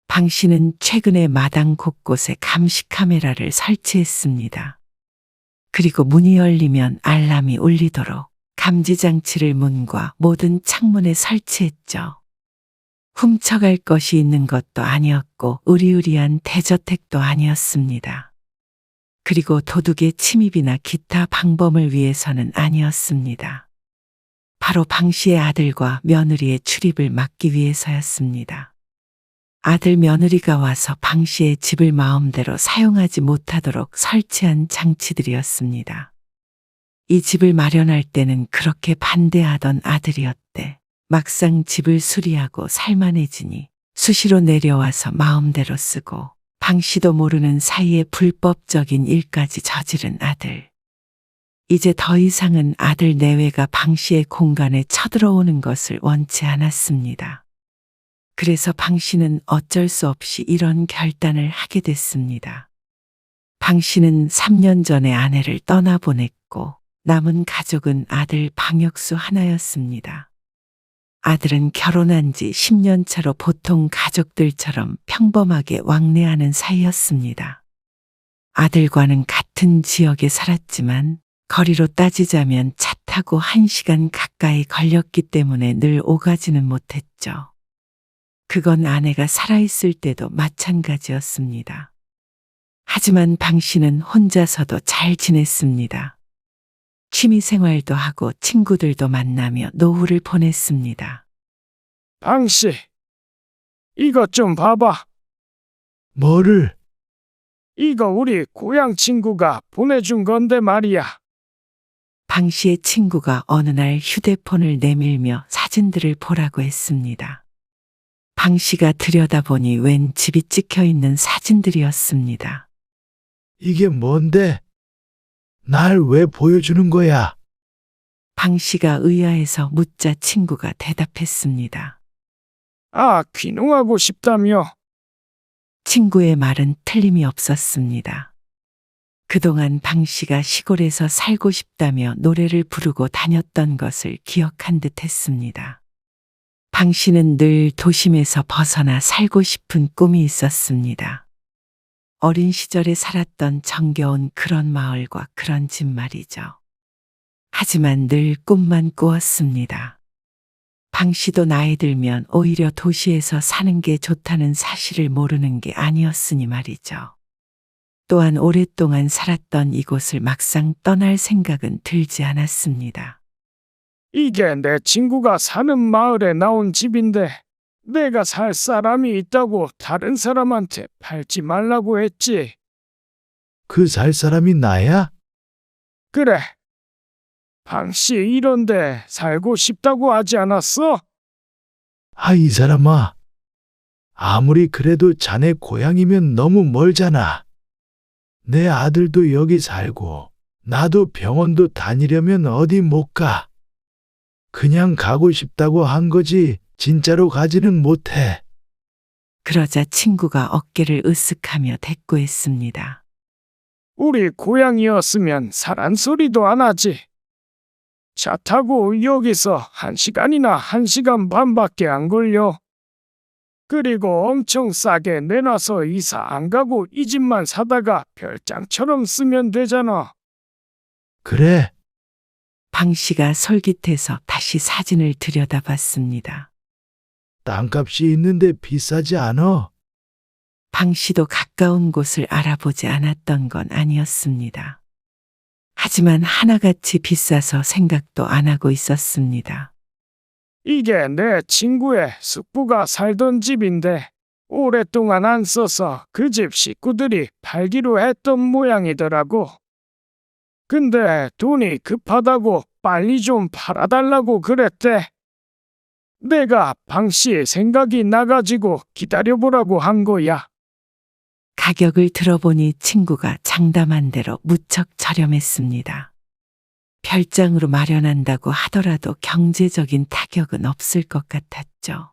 S4: 방 씨는 최근에 마당 곳곳에 감시 카메라를 설치했습니다. 그리고 문이 열리면 알람이 울리도록 감지 장치를 문과 모든 창문에 설치했죠. 훔쳐갈 것이 있는 것도 아니었고 의리의리한 대저택도 아니었습니다. 그리고 도둑의 침입이나 기타 방범을 위해서는 아니었습니다. 바로 방 씨의 아들과 며느리의 출입을 막기 위해서였습니다. 아들 며느리가 와서 방 씨의 집을 마음대로 사용하지 못하도록 설치한 장치들이었습니다. 이 집을 마련할 때는 그렇게 반대하던 아들이었대. 막상 집을 수리하고 살만해지니 수시로 내려와서 마음대로 쓰고 방 씨도 모르는 사이에 불법적인 일까지 저지른 아들. 이제 더 이상은 아들 내외가 방 씨의 공간에 쳐들어오는 것을 원치 않았습니다. 그래서 방 씨는 어쩔 수 없이 이런 결단을 하게 됐습니다. 방 씨는 3년 전에 아내를 떠나보냈고 남은 가족은 아들 방역수 하나였습니다. 아들은 결혼한 지 10년 차로 보통 가족들처럼 평범하게 왕래하는 사이였습니다. 아들과는 같은 지역에 살았지만 거리로 따지자면 차 타고 1시간 가까이 걸렸기 때문에 늘 오가지는 못했죠. 그건 아내가 살아있을 때도 마찬가지였습니다. 하지만 방 씨는 혼자서도 잘 지냈습니다. 취미 생활도 하고 친구들도 만나며 노후를 보냈습니다.
S7: 방씨, 이것 좀 봐봐.
S5: 뭐를?
S7: 이거 우리 고향 친구가 보내준 건데 말이야.
S4: 방 씨의 친구가 어느 날 휴대폰을 내밀며 사진들을 보라고 했습니다. 방 씨가 들여다보니 웬 집이 찍혀 있는 사진들이었습니다.
S5: 이게 뭔데? 날 왜 보여주는 거야?
S4: 방 씨가 의아해서 묻자 친구가 대답했습니다.
S7: 아, 귀농하고 싶다며.
S4: 친구의 말은 틀림이 없었습니다. 그동안 방 씨가 시골에서 살고 싶다며 노래를 부르고 다녔던 것을 기억한 듯 했습니다. 방 씨는 늘 도심에서 벗어나 살고 싶은 꿈이 있었습니다. 어린 시절에 살았던 정겨운 그런 마을과 그런 집 말이죠. 하지만 늘 꿈만 꾸었습니다. 방 씨도 나이 들면 오히려 도시에서 사는 게 좋다는 사실을 모르는 게 아니었으니 말이죠. 또한 오랫동안 살았던 이곳을 막상 떠날 생각은 들지 않았습니다.
S7: 이게 내 친구가 사는 마을에 나온 집인데 내가 살 사람이 있다고 다른 사람한테 팔지 말라고 했지.
S5: 그 살 사람이 나야?
S7: 그래. 방씨 이런데 살고 싶다고 하지 않았어?
S5: 아, 이 사람아. 아무리 그래도 자네 고향이면 너무 멀잖아. 내 아들도 여기 살고, 나도 병원도 다니려면 어디 못 가. 그냥 가고 싶다고 한 거지, 진짜로 가지는 못해.
S4: 그러자 친구가 어깨를 으쓱하며 대꾸했습니다.
S7: 우리 고향이었으면 사란 소리도 안 하지. 차 타고 여기서 1시간이나 1시간 반밖에 안 걸려. 그리고 엄청 싸게 내놔서 이사 안 가고 이 집만 사다가 별장처럼 쓰면 되잖아.
S5: 그래,
S4: 방 씨가 솔깃해서 다시 사진을 들여다봤습니다.
S5: 땅값이 있는데 비싸지 않아?
S4: 방 씨도 가까운 곳을 알아보지 않았던 건 아니었습니다. 하지만 하나같이 비싸서 생각도 안 하고 있었습니다.
S7: 이게 내 친구의 숙부가 살던 집인데 오랫동안 안 써서 그 집 식구들이 팔기로 했던 모양이더라고. 근데 돈이 급하다고 빨리 좀 팔아달라고 그랬대. 내가 방씨의 생각이 나가지고 기다려보라고 한 거야.
S4: 가격을 들어보니 친구가 장담한 대로 무척 저렴했습니다. 별장으로 마련한다고 하더라도 경제적인 타격은 없을 것 같았죠.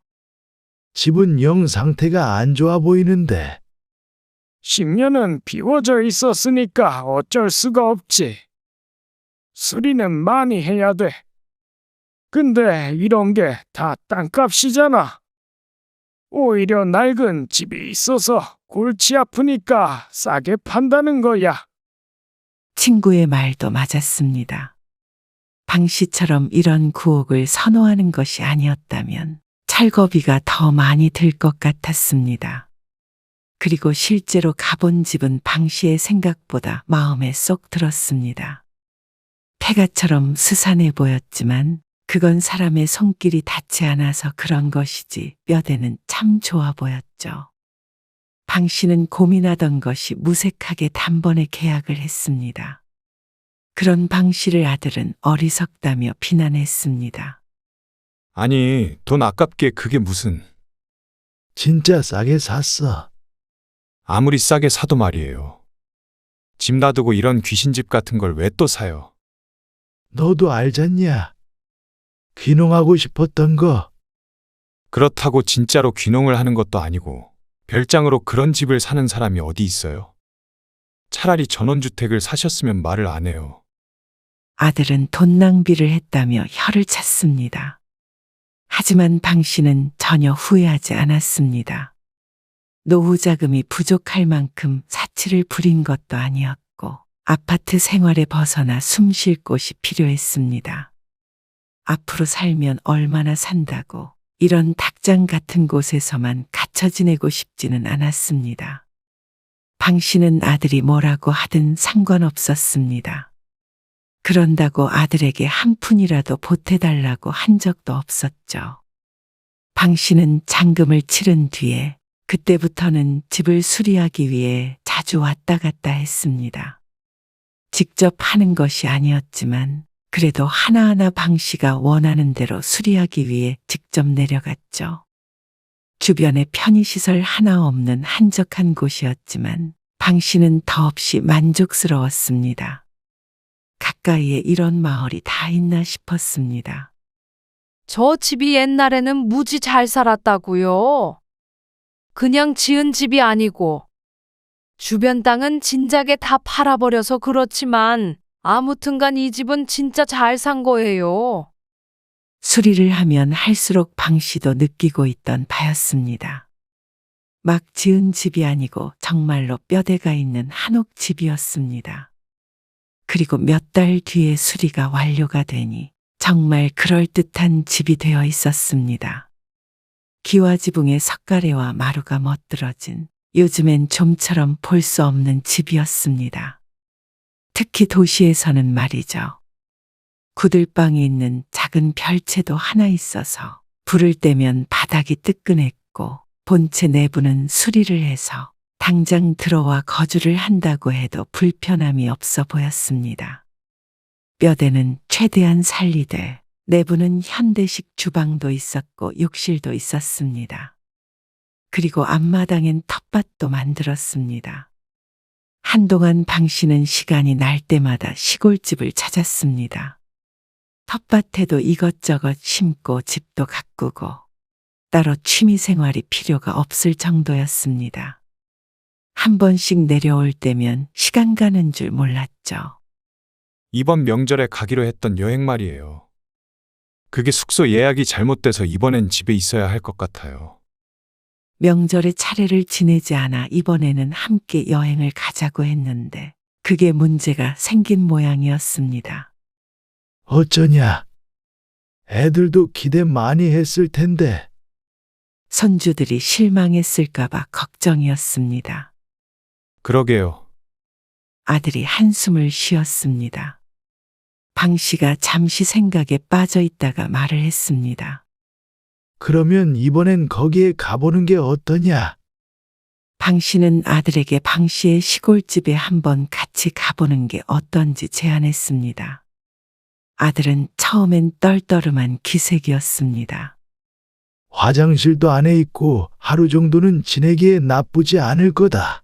S5: 집은 영 상태가 안 좋아 보이는데.
S7: 10년은 비워져 있었으니까 어쩔 수가 없지. 수리는 많이 해야 돼. 근데 이런 게 다 땅값이잖아. 오히려 낡은 집이 있어서 골치 아프니까 싸게 판다는 거야.
S4: 친구의 말도 맞았습니다. 방 씨처럼 이런 구옥을 선호하는 것이 아니었다면 철거비가 더 많이 들 것 같았습니다. 그리고 실제로 가본 집은 방 씨의 생각보다 마음에 쏙 들었습니다. 폐가처럼 스산해 보였지만 그건 사람의 손길이 닿지 않아서 그런 것이지 뼈대는 참 좋아 보였죠. 방 씨는 고민하던 것이 무색하게 단번에 계약을 했습니다. 그런 방 씨를 아들은 어리석다며 비난했습니다.
S6: 아니, 돈 아깝게 그게 무슨.
S5: 진짜 싸게 샀어.
S6: 아무리 싸게 사도 말이에요. 집 놔두고 이런 귀신집 같은 걸 왜 또 사요?
S5: 너도 알잖냐? 귀농하고 싶었던 거.
S6: 그렇다고 진짜로 귀농을 하는 것도 아니고 별장으로 그런 집을 사는 사람이 어디 있어요? 차라리 전원주택을 사셨으면 말을 안 해요.
S4: 아들은 돈 낭비를 했다며 혀를 찼습니다. 하지만 방 씨는 전혀 후회하지 않았습니다. 노후 자금이 부족할 만큼 사치를 부린 것도 아니었고 아파트 생활에 벗어나 숨 쉴 곳이 필요했습니다. 앞으로 살면 얼마나 산다고 이런 닭장 같은 곳에서만 갇혀 지내고 싶지는 않았습니다. 방 씨는 아들이 뭐라고 하든 상관없었습니다. 그런다고 아들에게 한 푼이라도 보태달라고 한 적도 없었죠. 방 씨는 잔금을 치른 뒤에 그때부터는 집을 수리하기 위해 자주 왔다 갔다 했습니다. 직접 하는 것이 아니었지만 그래도 하나하나 방 씨가 원하는 대로 수리하기 위해 직접 내려갔죠. 주변에 편의시설 하나 없는 한적한 곳이었지만 방 씨는 더없이 만족스러웠습니다. 가까이에 이런 마을이 다 있나 싶었습니다.
S1: 저 집이 옛날에는 무지 잘 살았다고요. 그냥 지은 집이 아니고 주변 땅은 진작에 다 팔아버려서 그렇지만 아무튼간 이 집은 진짜 잘 산 거예요.
S4: 수리를 하면 할수록 방 씨도 느끼고 있던 바였습니다. 막 지은 집이 아니고 정말로 뼈대가 있는 한옥 집이었습니다. 그리고 몇 달 뒤에 수리가 완료가 되니 정말 그럴듯한 집이 되어 있었습니다. 기와지붕에 석가래와 마루가 멋들어진 요즘엔 좀처럼 볼 수 없는 집이었습니다. 특히 도시에서는 말이죠. 구들방에 있는 작은 별채도 하나 있어서 불을 떼면 바닥이 뜨끈했고 본체 내부는 수리를 해서 당장 들어와 거주를 한다고 해도 불편함이 없어 보였습니다. 뼈대는 최대한 살리되 내부는 현대식 주방도 있었고 욕실도 있었습니다. 그리고 앞마당엔 텃밭도 만들었습니다. 한동안 방 씨는 시간이 날 때마다 시골집을 찾았습니다. 텃밭에도 이것저것 심고 집도 가꾸고 따로 취미 생활이 필요가 없을 정도였습니다. 한 번씩 내려올 때면 시간 가는 줄 몰랐죠.
S6: 이번 명절에 가기로 했던 여행 말이에요. 그게 숙소 예약이 잘못돼서 이번엔 집에 있어야 할 것 같아요.
S4: 명절에 차례를 지내지 않아 이번에는 함께 여행을 가자고 했는데 그게 문제가 생긴 모양이었습니다.
S5: 어쩌냐? 애들도 기대 많이 했을 텐데.
S4: 손주들이 실망했을까봐 걱정이었습니다.
S6: 그러게요.
S4: 아들이 한숨을 쉬었습니다. 방 씨가 잠시 생각에 빠져 있다가 말을 했습니다.
S5: 그러면 이번엔 거기에 가보는 게 어떠냐?
S4: 방 씨는 아들에게 방 씨의 시골집에 한번 같이 가보는 게 어떤지 제안했습니다. 아들은 처음엔 떨떠름한 기색이었습니다.
S5: 화장실도 안에 있고 하루 정도는 지내기에 나쁘지 않을 거다.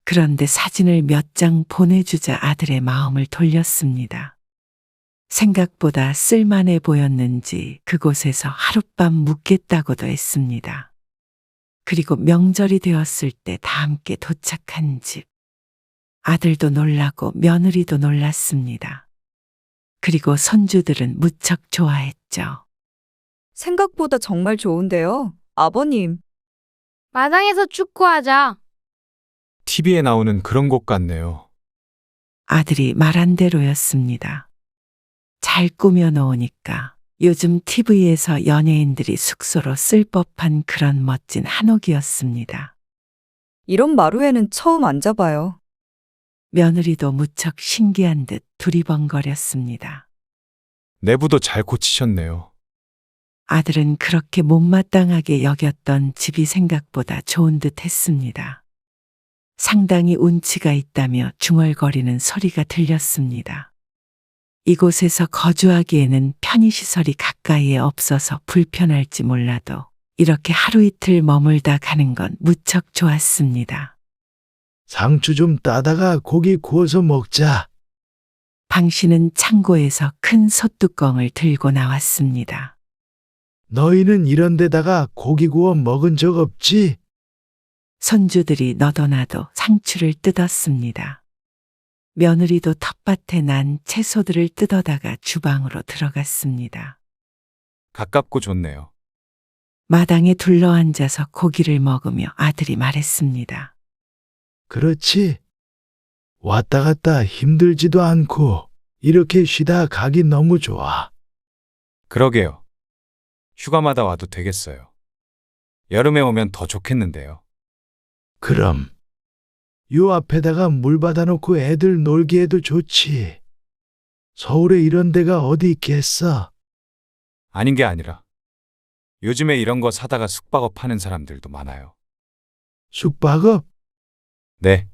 S4: 그런데 사진을 몇 장 보내주자 아들의 마음을 돌렸습니다. 생각보다 쓸만해 보였는지 그곳에서 하룻밤 묵겠다고도 했습니다. 그리고 명절이 되었을 때 다 함께 도착한 집. 아들도 놀라고 며느리도 놀랐습니다. 그리고 손주들은 무척 좋아했죠.
S2: 생각보다 정말 좋은데요, 아버님.
S8: 마당에서 축구하자.
S6: TV에 나오는 그런 곳 같네요.
S4: 아들이 말한 대로였습니다. 잘 꾸며 놓으니까 요즘 TV에서 연예인들이 숙소로 쓸 법한 그런 멋진 한옥이었습니다.
S2: 이런 마루에는 처음 앉아봐요.
S4: 며느리도 무척 신기한 듯 두리번거렸습니다.
S6: 내부도 잘 고치셨네요.
S4: 아들은 그렇게 못마땅하게 여겼던 집이 생각보다 좋은 듯 했습니다. 상당히 운치가 있다며 중얼거리는 소리가 들렸습니다. 이곳에서 거주하기에는 편의시설이 가까이에 없어서 불편할지 몰라도 이렇게 하루 이틀 머물다 가는 건 무척 좋았습니다.
S5: 상추 좀 따다가 고기 구워서 먹자.
S4: 방 씨는 창고에서 큰 솥뚜껑을 들고 나왔습니다.
S5: 너희는 이런 데다가 고기 구워 먹은 적 없지?
S4: 손주들이 너도나도 상추를 뜯었습니다. 며느리도 텃밭에 난 채소들을 뜯어다가 주방으로 들어갔습니다.
S6: 가깝고 좋네요.
S4: 마당에 둘러앉아서 고기를 먹으며 아들이 말했습니다.
S5: 그렇지. 왔다 갔다 힘들지도 않고 이렇게 쉬다 가기 너무 좋아.
S6: 그러게요. 휴가마다 와도 되겠어요. 여름에 오면 더 좋겠는데요.
S5: 그럼 요 앞에다가 물 받아놓고 애들 놀기에도 좋지. 서울에 이런 데가 어디 있겠어?
S6: 아닌 게 아니라 요즘에 이런 거 사다가 숙박업 하는 사람들도 많아요.
S5: 숙박업?
S6: 네.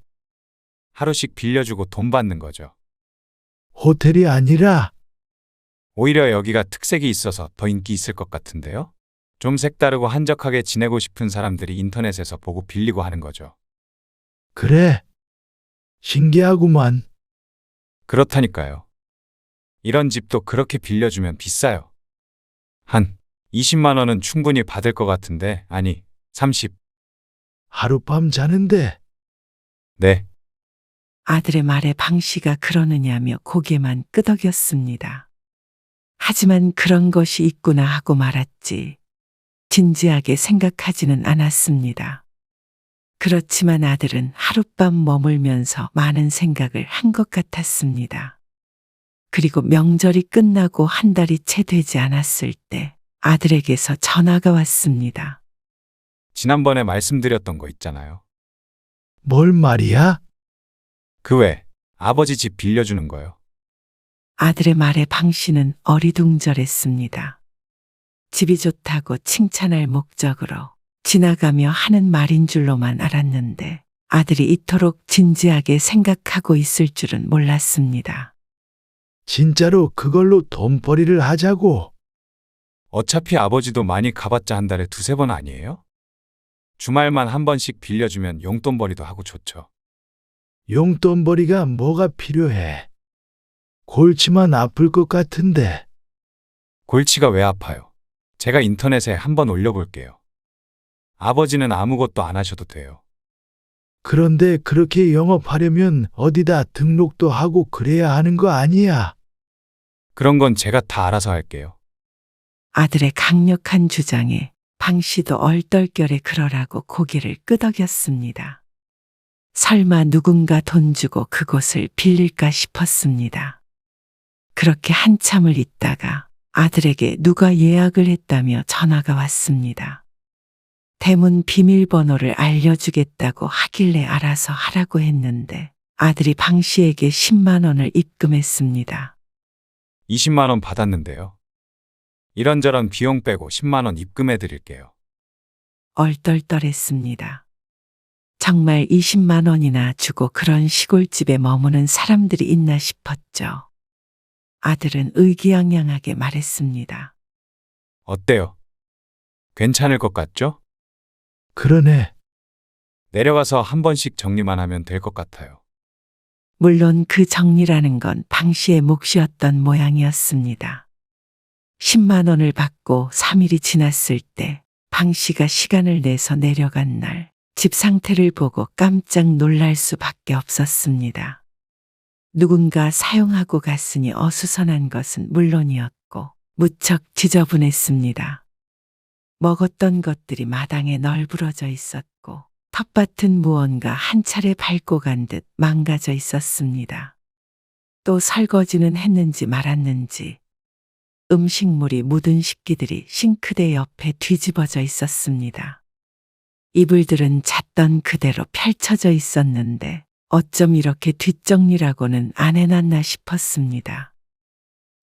S6: 하루씩 빌려주고 돈 받는 거죠.
S5: 호텔이 아니라?
S6: 오히려 여기가 특색이 있어서 더 인기 있을 것 같은데요? 좀 색다르고 한적하게 지내고 싶은 사람들이 인터넷에서 보고 빌리고 하는 거죠.
S5: 그래. 신기하구만.
S6: 그렇다니까요. 이런 집도 그렇게 빌려주면 비싸요. 한 20만 원은 충분히 받을 것 같은데, 아니, 30.
S5: 하룻밤 자는데.
S6: 네.
S4: 아들의 말에 방 씨가 그러느냐며 고개만 끄덕였습니다. 하지만 그런 것이 있구나 하고 말았지. 진지하게 생각하지는 않았습니다. 그렇지만 아들은 하룻밤 머물면서 많은 생각을 한 것 같았습니다. 그리고 명절이 끝나고 한 달이 채 되지 않았을 때 아들에게서 전화가 왔습니다.
S6: 지난번에 말씀드렸던 거 있잖아요.
S5: 뭘 말이야?
S6: 그 외 아버지 집 빌려주는 거요.
S4: 아들의 말에 방 씨는 어리둥절했습니다. 집이 좋다고 칭찬할 목적으로 지나가며 하는 말인 줄로만 알았는데 아들이 이토록 진지하게 생각하고 있을 줄은 몰랐습니다.
S5: 진짜로 그걸로 돈벌이를 하자고.
S6: 어차피 아버지도 많이 가봤자 한 달에 두세 번 아니에요? 주말만 한 번씩 빌려주면 용돈벌이도 하고 좋죠.
S5: 용돈벌이가 뭐가 필요해? 골치만 아플 것 같은데.
S6: 골치가 왜 아파요? 제가 인터넷에 한번 올려볼게요. 아버지는 아무것도 안 하셔도 돼요.
S5: 그런데 그렇게 영업하려면 어디다 등록도 하고 그래야 하는 거 아니야?
S6: 그런 건 제가 다 알아서 할게요.
S4: 아들의 강력한 주장에 방 씨도 얼떨결에 그러라고 고개를 끄덕였습니다. 설마 누군가 돈 주고 그곳을 빌릴까 싶었습니다. 그렇게 한참을 있다가 아들에게 누가 예약을 했다며 전화가 왔습니다. 대문 비밀번호를 알려주겠다고 하길래 알아서 하라고 했는데 아들이 방 씨에게 10만 원을 입금했습니다.
S6: 20만 원 받았는데요. 이런저런 비용 빼고 10만 원 입금해 드릴게요.
S4: 얼떨떨했습니다. 정말 20만 원이나 주고 그런 시골집에 머무는 사람들이 있나 싶었죠. 아들은 의기양양하게 말했습니다.
S6: 어때요? 괜찮을 것 같죠?
S5: 그러네.
S6: 내려가서 한 번씩 정리만 하면 될 것 같아요.
S4: 물론 그 정리라는 건 방 씨의 몫이었던 모양이었습니다. 10만 원을 받고 3일이 지났을 때 방 씨가 시간을 내서 내려간 날 집 상태를 보고 깜짝 놀랄 수밖에 없었습니다. 누군가 사용하고 갔으니 어수선한 것은 물론이었고 무척 지저분했습니다. 먹었던 것들이 마당에 널브러져 있었고 텃밭은 무언가 한 차례 밟고 간 듯 망가져 있었습니다. 또 설거지는 했는지 말았는지 음식물이 묻은 식기들이 싱크대 옆에 뒤집어져 있었습니다. 이불들은 잤던 그대로 펼쳐져 있었는데 어쩜 이렇게 뒷정리라고는 안 해놨나 싶었습니다.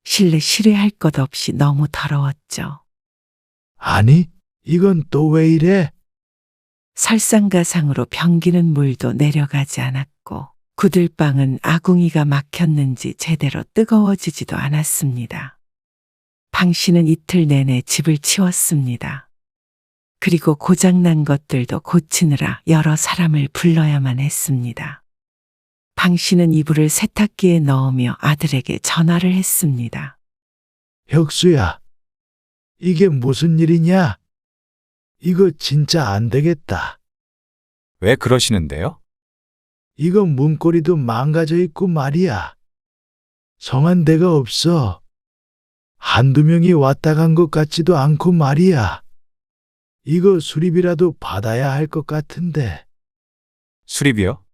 S4: 실내 실외할 것 없이 너무 더러웠죠.
S5: 아니, 이건 또 왜 이래?
S4: 설상가상으로 변기는 물도 내려가지 않았고 구들방은 아궁이가 막혔는지 제대로 뜨거워지지도 않았습니다. 방 씨는 이틀 내내 집을 치웠습니다. 그리고 고장난 것들도 고치느라 여러 사람을 불러야만 했습니다. 방 씨는 이불을 세탁기에 넣으며 아들에게 전화를 했습니다.
S5: 혁수야, 이게 무슨 일이냐? 이거 진짜 안 되겠다.
S6: 왜 그러시는데요?
S5: 이거 문고리도 망가져 있고 말이야. 성한 데가 없어. 한두 명이 왔다 간 것 같지도 않고 말이야. 이거 수리비라도 받아야 할 것 같은데.
S6: 수리비요?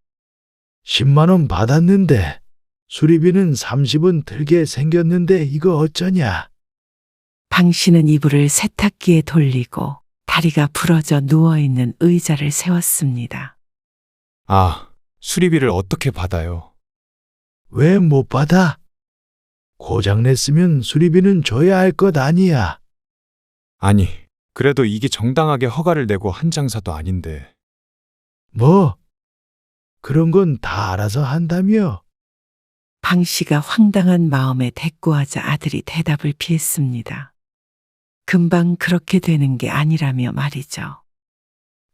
S5: 10만 원 받았는데 수리비는 30은 들게 생겼는데 이거 어쩌냐?
S4: 방 씨는 이불을 세탁기에 돌리고 다리가 부러져 누워있는 의자를 세웠습니다.
S6: 아, 수리비를 어떻게 받아요?
S5: 왜 못 받아? 고장냈으면 수리비는 줘야 할 것 아니야.
S6: 아니, 그래도 이게 정당하게 허가를 내고 한 장사도 아닌데.
S5: 뭐? 그런 건 다 알아서 한다며?
S4: 방 씨가 황당한 마음에 대꾸하자 아들이 대답을 피했습니다. 금방 그렇게 되는 게 아니라며 말이죠.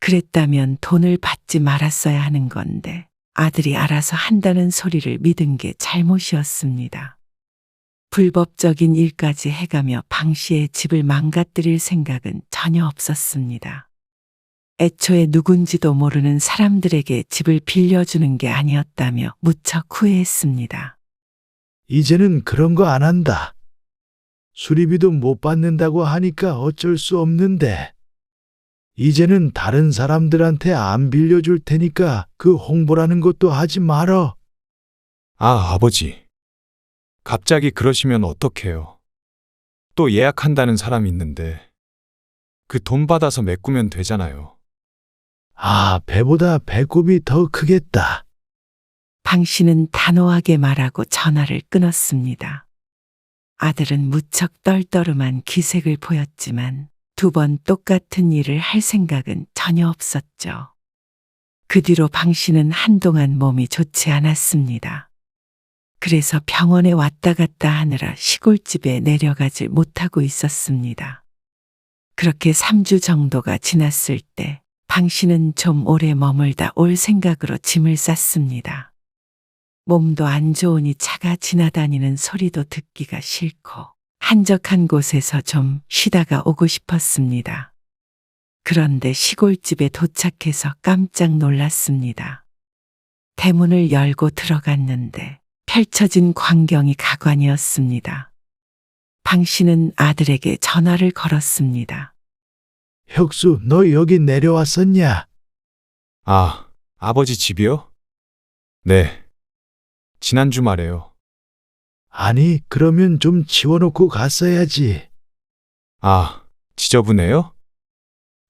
S4: 그랬다면 돈을 받지 말았어야 하는 건데 아들이 알아서 한다는 소리를 믿은 게 잘못이었습니다. 불법적인 일까지 해가며 방 씨의 집을 망가뜨릴 생각은 전혀 없었습니다. 애초에 누군지도 모르는 사람들에게 집을 빌려주는 게 아니었다며 무척 후회했습니다.
S5: 이제는 그런 거 안 한다. 수리비도 못 받는다고 하니까 어쩔 수 없는데. 이제는 다른 사람들한테 안 빌려줄 테니까 그 홍보라는 것도 하지 말어.
S6: 아, 아버지. 갑자기 그러시면 어떡해요. 또 예약한다는 사람이 있는데 그 돈 받아서 메꾸면 되잖아요.
S5: 아, 배보다 배꼽이 더 크겠다.
S4: 방 씨는 단호하게 말하고 전화를 끊었습니다. 아들은 무척 떨떠름한 기색을 보였지만 2번 똑같은 일을 할 생각은 전혀 없었죠. 그 뒤로 방 씨는 한동안 몸이 좋지 않았습니다. 그래서 병원에 왔다 갔다 하느라 시골집에 내려가질 못하고 있었습니다. 그렇게 3주 정도가 지났을 때 방 씨는 좀 오래 머물다 올 생각으로 짐을 쌌습니다. 몸도 안 좋으니 차가 지나다니는 소리도 듣기가 싫고 한적한 곳에서 좀 쉬다가 오고 싶었습니다. 그런데 시골집에 도착해서 깜짝 놀랐습니다. 대문을 열고 들어갔는데 펼쳐진 광경이 가관이었습니다. 방 씨는 아들에게 전화를 걸었습니다.
S5: 혁수, 너 여기 내려왔었냐?
S6: 아, 아버지 집이요? 네. 지난 주말에요.
S5: 아니, 그러면 좀 치워놓고 갔어야지.
S6: 아, 지저분해요?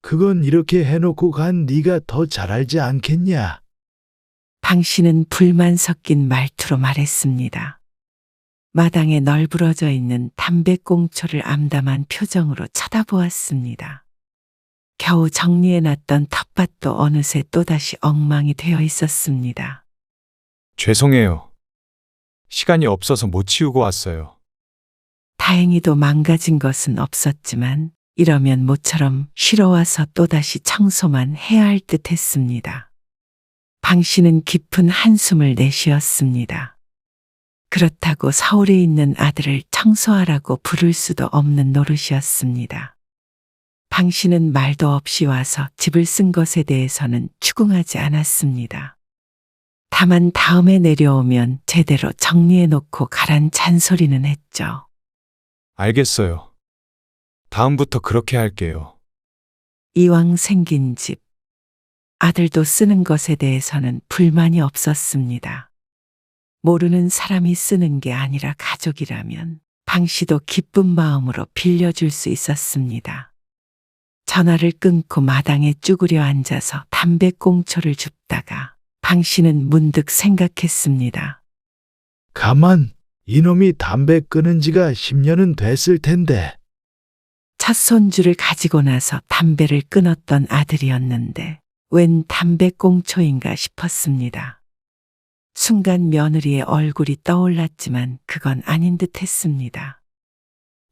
S5: 그건 이렇게 해놓고 간 네가 더 잘 알지 않겠냐?
S4: 방 씨는 불만 섞인 말투로 말했습니다. 마당에 널브러져 있는 담배꽁초를 암담한 표정으로 쳐다보았습니다. 겨우 정리해놨던 텃밭도 어느새 또다시 엉망이 되어 있었습니다.
S6: 죄송해요. 시간이 없어서 못 치우고 왔어요.
S4: 다행히도 망가진 것은 없었지만 이러면 모처럼 쉬러 와서 또다시 청소만 해야 할 듯 했습니다. 방 씨는 깊은 한숨을 내쉬었습니다. 그렇다고 서울에 있는 아들을 청소하라고 부를 수도 없는 노릇이었습니다. 방 씨는 말도 없이 와서 집을 쓴 것에 대해서는 추궁하지 않았습니다. 다만 다음에 내려오면 제대로 정리해 놓고 가란 잔소리는 했죠.
S6: 알겠어요. 다음부터 그렇게 할게요.
S4: 이왕 생긴 집, 아들도 쓰는 것에 대해서는 불만이 없었습니다. 모르는 사람이 쓰는 게 아니라 가족이라면 방 씨도 기쁜 마음으로 빌려줄 수 있었습니다. 전화를 끊고 마당에 쭈그려 앉아서 담배꽁초를 줍다가 방 씨는 문득 생각했습니다.
S5: 가만, 이놈이 담배 끊은 지가 10년은 됐을 텐데.
S4: 첫 손주를 가지고 나서 담배를 끊었던 아들이었는데 웬 담배꽁초인가 싶었습니다. 순간 며느리의 얼굴이 떠올랐지만 그건 아닌 듯 했습니다.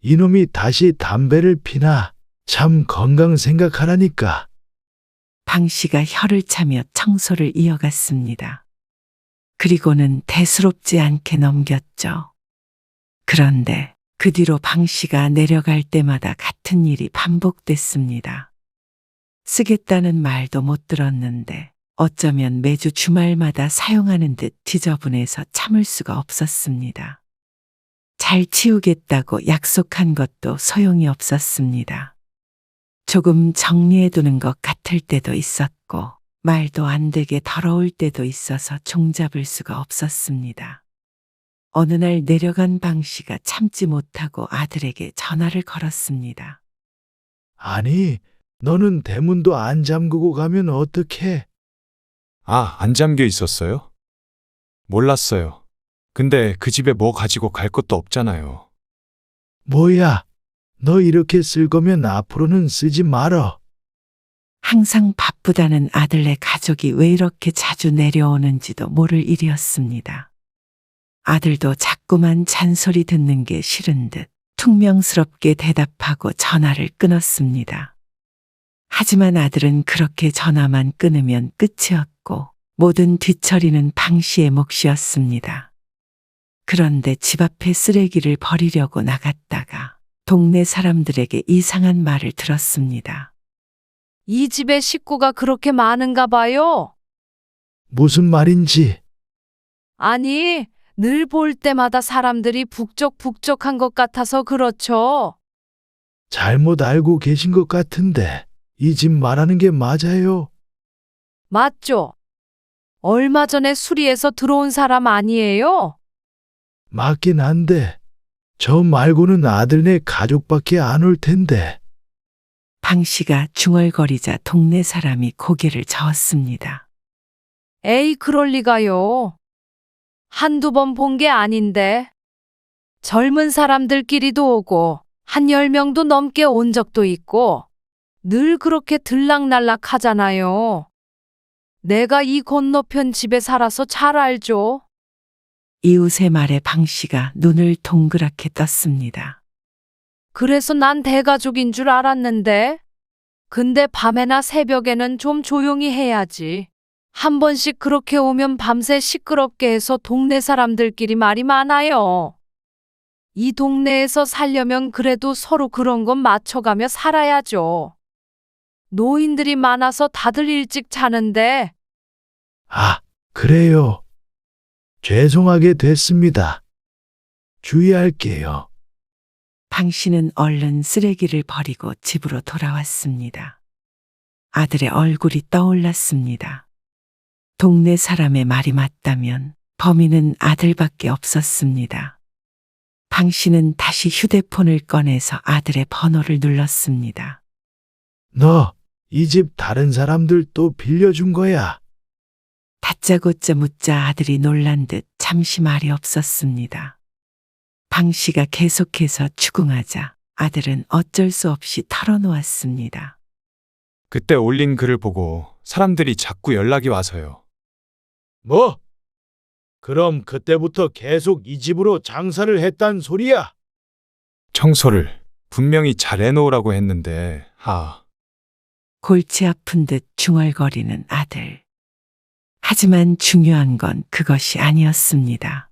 S5: 이놈이 다시 담배를 피나? 참 건강 생각하라니까.
S4: 방 씨가 혀를 차며 청소를 이어갔습니다. 그리고는 대수롭지 않게 넘겼죠. 그런데 그 뒤로 방 씨가 내려갈 때마다 같은 일이 반복됐습니다. 쓰겠다는 말도 못 들었는데 어쩌면 매주 주말마다 사용하는 듯 지저분해서 참을 수가 없었습니다. 잘 치우겠다고 약속한 것도 소용이 없었습니다. 조금 정리해두는 것 같을 때도 있었고 말도 안 되게 더러울 때도 있어서 종잡을 수가 없었습니다. 어느 날 내려간 방 씨가 참지 못하고 아들에게 전화를 걸었습니다.
S5: 아니, 너는 대문도 안 잠그고 가면 어떡해?
S6: 아, 안 잠겨 있었어요? 몰랐어요. 근데 그 집에 뭐 가지고 갈 것도 없잖아요.
S5: 뭐야, 너 이렇게 쓸 거면 앞으로는 쓰지 말어.
S4: 항상 바쁘다는 아들네 가족이 왜 이렇게 자주 내려오는지도 모를 일이었습니다. 아들도 자꾸만 잔소리 듣는 게 싫은 듯 퉁명스럽게 대답하고 전화를 끊었습니다. 하지만 아들은 그렇게 전화만 끊으면 끝이었고 모든 뒤처리는 방 씨의 몫이었습니다. 그런데 집 앞에 쓰레기를 버리려고 나갔다가 동네 사람들에게 이상한 말을 들었습니다.
S1: 이 집에 식구가 그렇게 많은가 봐요.
S5: 무슨 말인지.
S1: 아니, 늘 볼 때마다 사람들이 북적북적한 것 같아서 그렇죠.
S5: 잘못 알고 계신 것 같은데 이 집 말하는 게 맞아요?
S1: 맞죠? 얼마 전에 수리해서 들어온 사람 아니에요?
S5: 맞긴 한데 저 말고는 아들네 가족밖에 안 올 텐데.
S4: 방 씨가 중얼거리자 동네 사람이 고개를 저었습니다.
S1: 에이, 그럴 리가요. 한두 번 본 게 아닌데. 젊은 사람들끼리도 오고 한 10명도 넘게 온 적도 있고 늘 그렇게 들락날락 하잖아요. 내가 이 건너편 집에 살아서 잘 알죠.
S4: 이웃의 말에 방 씨가 눈을 동그랗게 떴습니다.
S1: 그래서 난 대가족인 줄 알았는데. 근데 밤에나 새벽에는 좀 조용히 해야지. 한 번씩 그렇게 오면 밤새 시끄럽게 해서 동네 사람들끼리 말이 많아요. 이 동네에서 살려면 그래도 서로 그런 건 맞춰가며 살아야죠. 노인들이 많아서 다들 일찍 자는데.
S5: 아, 그래요. 죄송하게 됐습니다. 주의할게요.
S4: 방 씨는 얼른 쓰레기를 버리고 집으로 돌아왔습니다. 아들의 얼굴이 떠올랐습니다. 동네 사람의 말이 맞다면 범인은 아들밖에 없었습니다. 방 씨는 다시 휴대폰을 꺼내서 아들의 번호를 눌렀습니다.
S5: 너 이 집 다른 사람들 또 빌려준 거야?
S4: 다짜고짜 묻자 아들이 놀란 듯 잠시 말이 없었습니다. 방 씨가 계속해서 추궁하자 아들은 어쩔 수 없이 털어놓았습니다.
S6: 그때 올린 글을 보고 사람들이 자꾸 연락이 와서요.
S5: 뭐? 그럼 그때부터 계속 이 집으로 장사를 했단 소리야?
S6: 청소를 분명히 잘 해놓으라고 했는데,
S4: 골치 아픈 듯 중얼거리는 아들. 하지만 중요한 건 그것이 아니었습니다.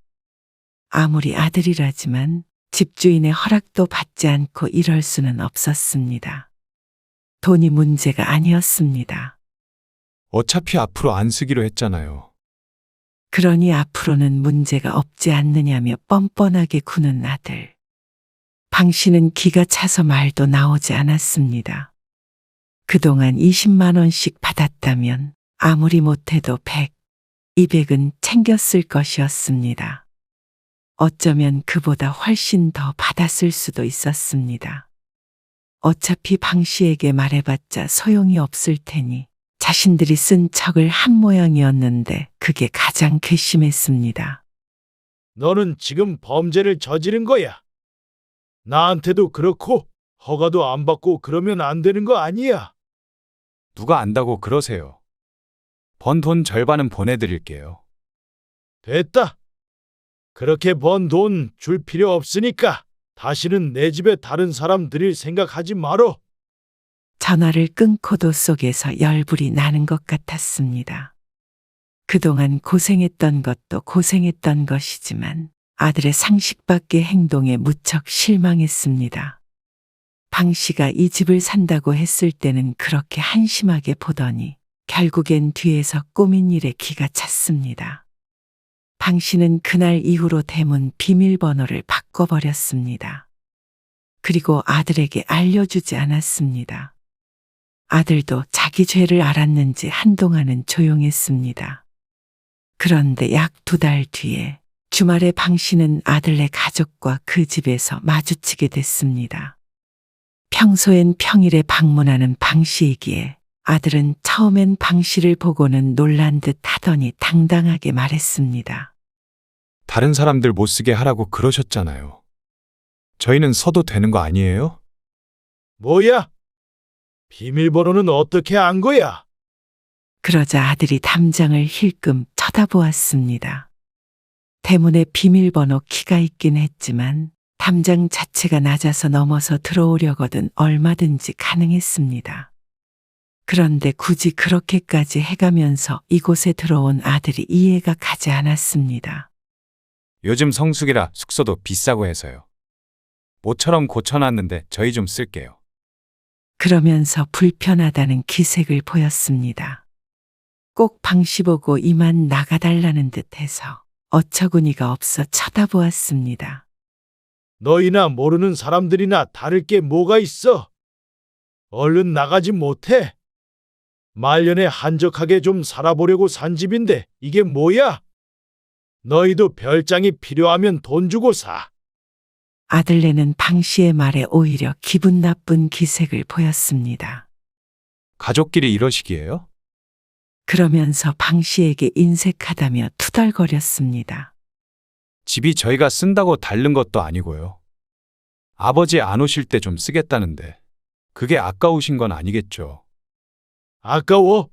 S4: 아무리 아들이라지만 집주인의 허락도 받지 않고 이럴 수는 없었습니다. 돈이 문제가 아니었습니다.
S6: 어차피 앞으로 안 쓰기로 했잖아요.
S4: 그러니 앞으로는 문제가 없지 않느냐며 뻔뻔하게 구는 아들. 방 씨는 기가 차서 말도 나오지 않았습니다. 그동안 20만 원씩 받았다면 아무리 못해도 100, 200은 챙겼을 것이었습니다. 어쩌면 그보다 훨씬 더 받았을 수도 있었습니다. 어차피 방 씨에게 말해봤자 소용이 없을 테니 자신들이 쓴 척을 한 모양이었는데 그게 가장 괘씸했습니다.
S5: 너는 지금 범죄를 저지른 거야. 나한테도 그렇고 허가도 안 받고 그러면 안 되는 거 아니야?
S6: 누가 안다고 그러세요. 번 돈 절반은 보내드릴게요.
S5: 됐다. 그렇게 번 돈 줄 필요 없으니까 다시는 내 집에 다른 사람 들일 생각하지 말어.
S4: 전화를 끊고도 속에서 열불이 나는 것 같았습니다. 그동안 고생했던 것도 고생했던 것이지만 아들의 상식 밖의 행동에 무척 실망했습니다. 방 씨가 이 집을 산다고 했을 때는 그렇게 한심하게 보더니 결국엔 뒤에서 꾸민 일에 기가 찼습니다. 방 씨는 그날 이후로 대문 비밀번호를 바꿔버렸습니다. 그리고 아들에게 알려주지 않았습니다. 아들도 자기 죄를 알았는지 한동안은 조용했습니다. 그런데 약 2달 뒤에 주말에 방 씨는 아들네 가족과 그 집에서 마주치게 됐습니다. 평소엔 평일에 방문하는 방 씨이기에 아들은 처음엔 방 씨를 보고는 놀란 듯 하더니 당당하게 말했습니다.
S6: 다른 사람들 못 쓰게 하라고 그러셨잖아요. 저희는 써도 되는 거 아니에요?
S5: 뭐야? 비밀번호는 어떻게 안 거야?
S4: 그러자 아들이 담장을 힐끔 쳐다보았습니다. 대문에 비밀번호 키가 있긴 했지만 담장 자체가 낮아서 넘어서 들어오려거든 얼마든지 가능했습니다. 그런데 굳이 그렇게까지 해가면서 이곳에 들어온 아들이 이해가 가지 않았습니다.
S6: 요즘 성수기라 숙소도 비싸고 해서요. 모처럼 고쳐놨는데 저희 좀 쓸게요.
S4: 그러면서 불편하다는 기색을 보였습니다. 꼭 방 씨 보고 이만 나가달라는 듯해서 어처구니가 없어 쳐다보았습니다.
S5: 너희나 모르는 사람들이나 다를 게 뭐가 있어? 얼른 나가지 못해? 말년에 한적하게 좀 살아보려고 산 집인데 이게 뭐야? 너희도 별장이 필요하면 돈 주고 사.
S4: 아들네는 방 씨의 말에 오히려 기분 나쁜 기색을 보였습니다.
S6: 가족끼리 이러시기에요?
S4: 그러면서 방 씨에게 인색하다며 투덜거렸습니다.
S6: 집이 저희가 쓴다고 다른 것도 아니고요. 아버지 안 오실 때 좀 쓰겠다는데 그게 아까우신 건 아니겠죠.
S5: 아까워?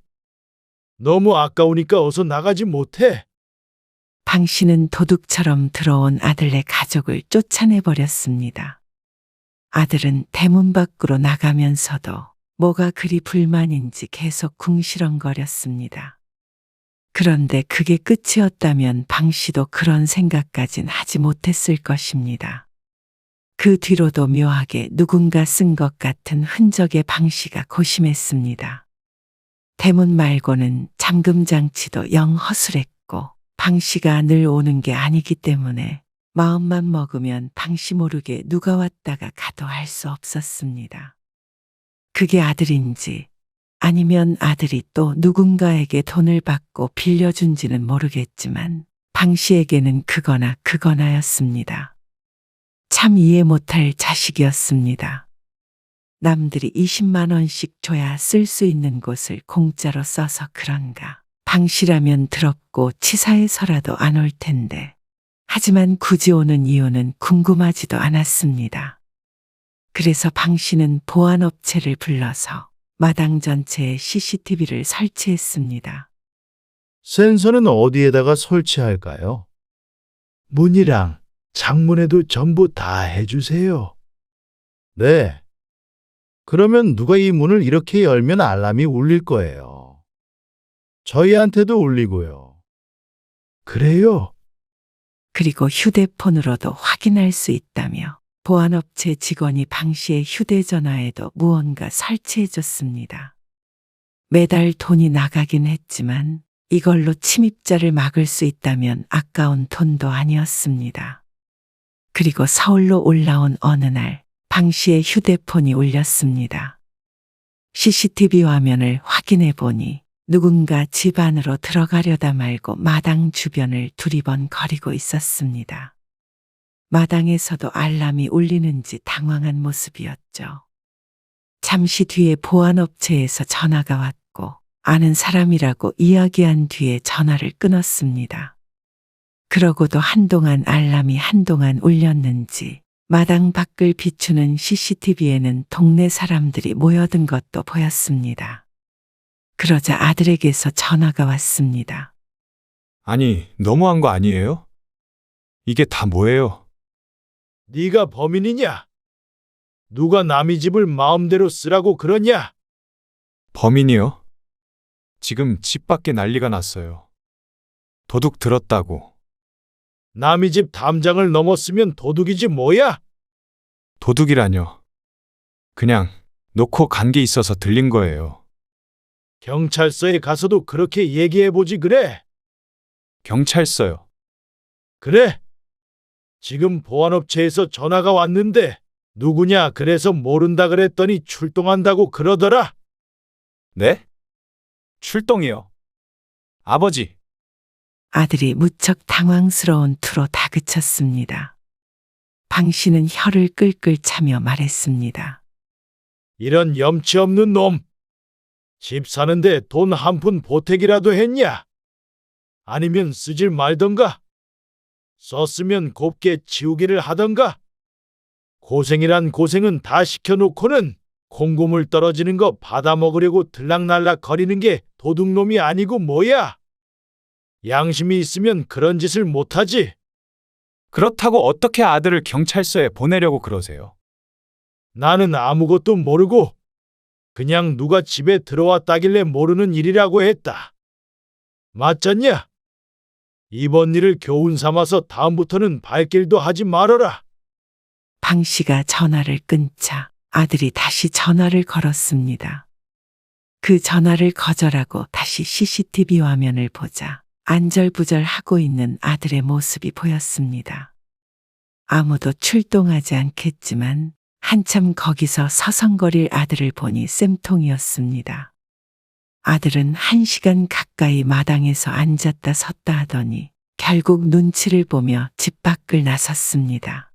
S5: 너무 아까우니까 어서 나가지 못해?
S4: 방 씨는 도둑처럼 들어온 아들네 가족을 쫓아내버렸습니다. 아들은 대문 밖으로 나가면서도 뭐가 그리 불만인지 계속 궁시렁거렸습니다. 그런데 그게 끝이었다면 방 씨도 그런 생각까진 하지 못했을 것입니다. 그 뒤로도 묘하게 누군가 쓴 것 같은 흔적에 방 씨가 고심했습니다. 대문 말고는 잠금 장치도 영 허술했고 방 씨가 늘 오는 게 아니기 때문에 마음만 먹으면 방 씨 모르게 누가 왔다가 가도 할 수 없었습니다. 그게 아들인지 아니면 아들이 또 누군가에게 돈을 받고 빌려준지는 모르겠지만 방 씨에게는 그거나 그거나였습니다. 참 이해 못할 자식이었습니다. 남들이 20만 원씩 줘야 쓸 수 있는 곳을 공짜로 써서 그런가. 방 씨라면 더럽고 치사해서라도 안 올 텐데. 하지만 굳이 오는 이유는 궁금하지도 않았습니다. 그래서 방 씨는 보안업체를 불러서 마당 전체에 CCTV를 설치했습니다.
S5: 센서는 어디에다가 설치할까요? 문이랑 창문에도 전부 다 해주세요. 네. 그러면 누가 이 문을 이렇게 열면 알람이 울릴 거예요. 저희한테도 울리고요. 그래요?
S4: 그리고 휴대폰으로도 확인할 수 있다며 보안업체 직원이 방 씨의 휴대전화에도 무언가 설치해줬습니다. 매달 돈이 나가긴 했지만 이걸로 침입자를 막을 수 있다면 아까운 돈도 아니었습니다. 그리고 서울로 올라온 어느 날 방 씨의 휴대폰이 울렸습니다. CCTV 화면을 확인해 보니 누군가 집 안으로 들어가려다 말고 마당 주변을 두리번거리고 있었습니다. 마당에서도 알람이 울리는지 당황한 모습이었죠. 잠시 뒤에 보안업체에서 전화가 왔고 아는 사람이라고 이야기한 뒤에 전화를 끊었습니다. 그러고도 한동안 알람이 울렸는지 마당 밖을 비추는 CCTV에는 동네 사람들이 모여든 것도 보였습니다. 그러자 아들에게서 전화가 왔습니다.
S6: 아니, 너무한 거 아니에요? 이게 다 뭐예요?
S5: 네가 범인이냐? 누가 남의 집을 마음대로 쓰라고 그러냐?
S6: 범인이요? 지금 집 밖에 난리가 났어요. 도둑 들었다고.
S5: 남의 집 담장을 넘었으면 도둑이지 뭐야?
S6: 도둑이라뇨. 그냥 놓고 간 게 있어서 들린 거예요.
S5: 경찰서에 가서도 그렇게 얘기해보지 그래?
S6: 경찰서요.
S5: 그래? 지금 보안업체에서 전화가 왔는데 누구냐 그래서 모른다 그랬더니 출동한다고 그러더라.
S6: 네? 출동이요. 아버지.
S4: 아들이 무척 당황스러운 투로 다그쳤습니다. 방 씨는 혀를 끌끌 차며 말했습니다.
S5: 이런 염치 없는 놈. 집 사는데 돈 한 푼 보태기라도 했냐? 아니면 쓰질 말던가? 썼으면 곱게 치우기를 하던가? 고생이란 고생은 다 시켜놓고는 콩고물 떨어지는 거 받아먹으려고 들락날락 거리는 게 도둑놈이 아니고 뭐야? 양심이 있으면 그런 짓을 못하지.
S6: 그렇다고 어떻게 아들을 경찰서에 보내려고 그러세요?
S5: 나는 아무것도 모르고 그냥 누가 집에 들어왔다길래 모르는 일이라고 했다. 맞잖냐? 이번 일을 교훈 삼아서 다음부터는 발길도 하지 말아라.
S4: 방 씨가 전화를 끊자 아들이 다시 전화를 걸었습니다. 그 전화를 거절하고 다시 CCTV 화면을 보자 안절부절하고 있는 아들의 모습이 보였습니다. 아무도 출동하지 않겠지만 한참 거기서 서성거릴 아들을 보니 쌤통이었습니다. 아들은 1시간 가까이 마당에서 앉았다 섰다 하더니 결국 눈치를 보며 집 밖을 나섰습니다.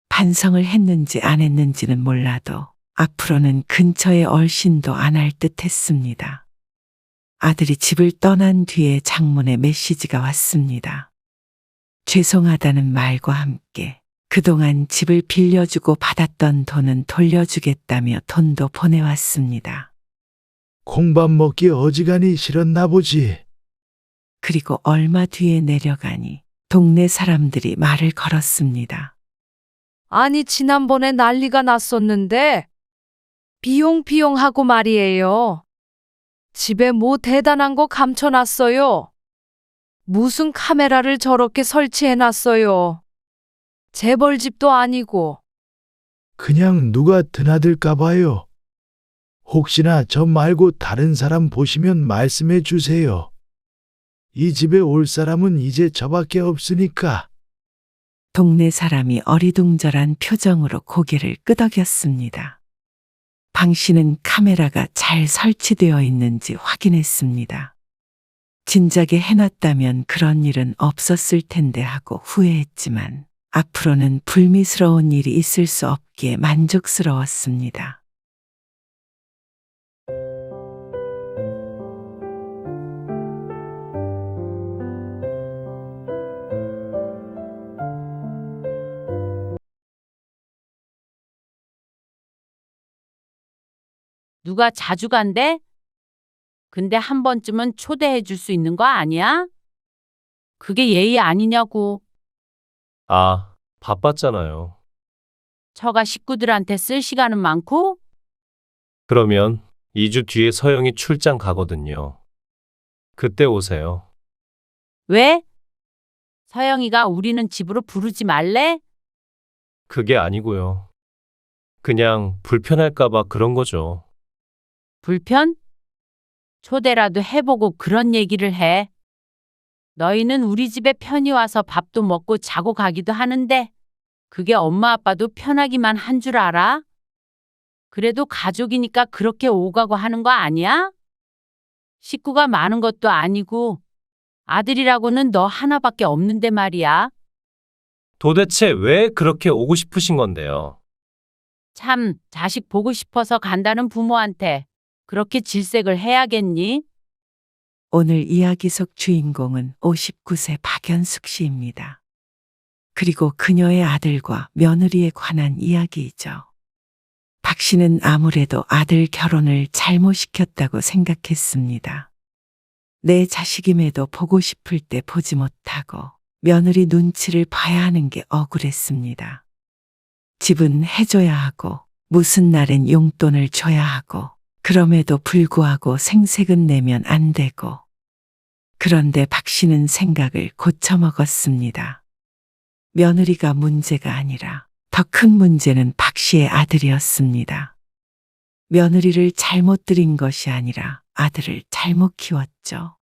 S4: 반성을 했는지 안 했는지는 몰라도 앞으로는 근처에 얼씬도 안 할 듯 했습니다. 아들이 집을 떠난 뒤에 장문에 메시지가 왔습니다. 죄송하다는 말과 함께 그동안 집을 빌려주고 받았던 돈은 돌려주겠다며 돈도 보내왔습니다.
S5: 콩밥 먹기 어지간히 싫었나 보지.
S4: 그리고 얼마 뒤에 내려가니 동네 사람들이 말을 걸었습니다.
S1: 아니, 지난번에 난리가 났었는데, 비용비용하고 말이에요. 집에 뭐 대단한 거 감춰놨어요. 무슨 카메라를 저렇게 설치해놨어요. 재벌집도 아니고.
S5: 그냥 누가 드나들까 봐요. 혹시나 저 말고 다른 사람 보시면 말씀해 주세요. 이 집에 올 사람은 이제 저밖에 없으니까.
S4: 동네 사람이 어리둥절한 표정으로 고개를 끄덕였습니다. 방 씨는 카메라가 잘 설치되어 있는지 확인했습니다. 진작에 해놨다면 그런 일은 없었을 텐데 하고 후회했지만 앞으로는 불미스러운 일이 있을 수 없기에 만족스러웠습니다.
S9: 누가 자주 간대? 근데 한 번쯤은 초대해 줄 수 있는 거 아니야? 그게 예의 아니냐고.
S10: 아, 바빴잖아요.
S9: 처가 식구들한테 쓸 시간은 많고?
S10: 그러면 2주 뒤에 서영이 출장 가거든요. 그때 오세요.
S9: 왜? 서영이가 우리는 집으로 부르지 말래?
S10: 그게 아니고요. 그냥 불편할까봐 그런 거죠.
S9: 불편? 초대라도 해보고 그런 얘기를 해. 너희는 우리 집에 편히 와서 밥도 먹고 자고 가기도 하는데 그게 엄마 아빠도 편하기만 한 줄 알아? 그래도 가족이니까 그렇게 오가고 하는 거 아니야? 식구가 많은 것도 아니고 아들이라고는 너 하나밖에 없는데 말이야.
S10: 도대체 왜 그렇게 오고 싶으신 건데요?
S9: 참, 자식 보고 싶어서 간다는 부모한테 그렇게 질색을 해야겠니?
S4: 오늘 이야기 속 주인공은 59세 박연숙 씨입니다. 그리고 그녀의 아들과 며느리에 관한 이야기이죠. 박 씨는 아무래도 아들 결혼을 잘못 시켰다고 생각했습니다. 내 자식임에도 보고 싶을 때 보지 못하고 며느리 눈치를 봐야 하는 게 억울했습니다. 집은 해줘야 하고 무슨 날엔 용돈을 줘야 하고 그럼에도 불구하고 생색은 내면 안 되고. 그런데 박 씨는 생각을 고쳐먹었습니다. 며느리가 문제가 아니라 더 큰 문제는 박 씨의 아들이었습니다. 며느리를 잘못 들인 것이 아니라 아들을 잘못 키웠죠.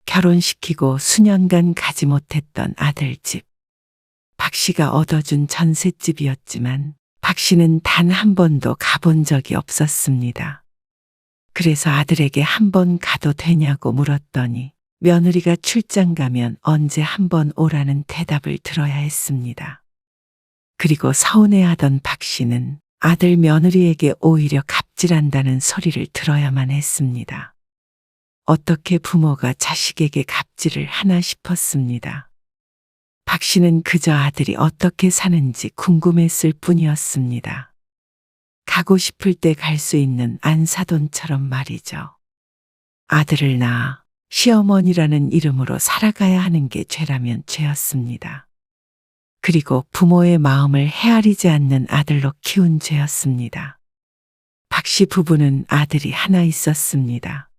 S4: 결혼시키고 수년간 가지 못했던 아들 집. 박 씨가 얻어준 전셋집이었지만 박 씨는 단 한 번도 가본 적이 없었습니다. 그래서 아들에게 한 번 가도 되냐고 물었더니 며느리가 출장 가면 언제 한 번 오라는 대답을 들어야 했습니다. 그리고 서운해하던 박 씨는 아들 며느리에게 오히려 갑질한다는 소리를 들어야만 했습니다. 어떻게 부모가 자식에게 갑질을 하나 싶었습니다. 박 씨는 그저 아들이 어떻게 사는지 궁금했을 뿐이었습니다. 가고 싶을 때 갈 수 있는 안사돈처럼 말이죠. 아들을 낳아 시어머니라는 이름으로 살아가야 하는 게 죄라면 죄였습니다. 그리고 부모의 마음을 헤아리지 않는 아들로 키운 죄였습니다. 박 씨 부부는 아들이 하나 있었습니다.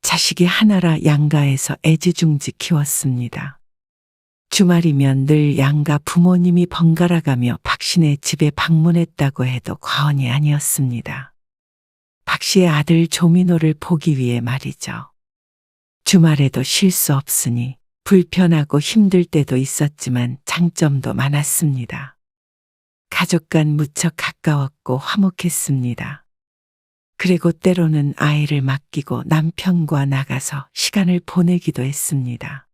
S4: 자식이 하나라 양가에서 애지중지 키웠습니다. 주말이면 늘 양가 부모님이 번갈아 가며 박 씨네 집에 방문했다고 해도 과언이 아니었습니다. 박 씨의 아들 조민호를 보기 위해 말이죠. 주말에도 쉴 수 없으니 불편하고 힘들 때도 있었지만 장점도 많았습니다. 가족 간 무척 가까웠고 화목했습니다. 그리고 때로는 아이를 맡기고 남편과 나가서 시간을 보내기도 했습니다.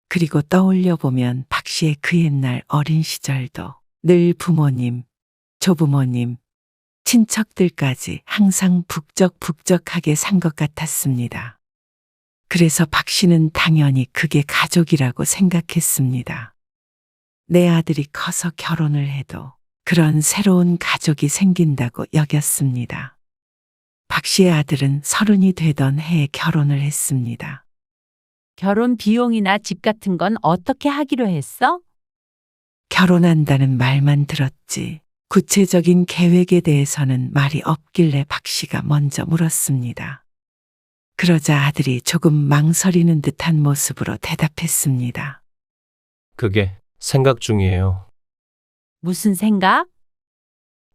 S4: 그리고 떠올려 보면 박 씨의 그 옛날 어린 시절도 늘 부모님, 조부모님, 친척들까지 항상 북적북적하게 산 것 같았습니다. 그래서 박 씨는 당연히 그게 가족이라고 생각했습니다. 내 아들이 커서 결혼을 해도 그런 새로운 가족이 생긴다고 여겼습니다. 박 씨의 아들은 30이 되던 해에 결혼을 했습니다.
S9: 결혼 비용이나 집 같은 건 어떻게 하기로 했어?
S4: 결혼한다는 말만 들었지 구체적인 계획에 대해서는 말이 없길래 박 씨가 먼저 물었습니다. 그러자 아들이 조금 망설이는 듯한 모습으로 대답했습니다.
S10: 그게 생각 중이에요.
S9: 무슨 생각?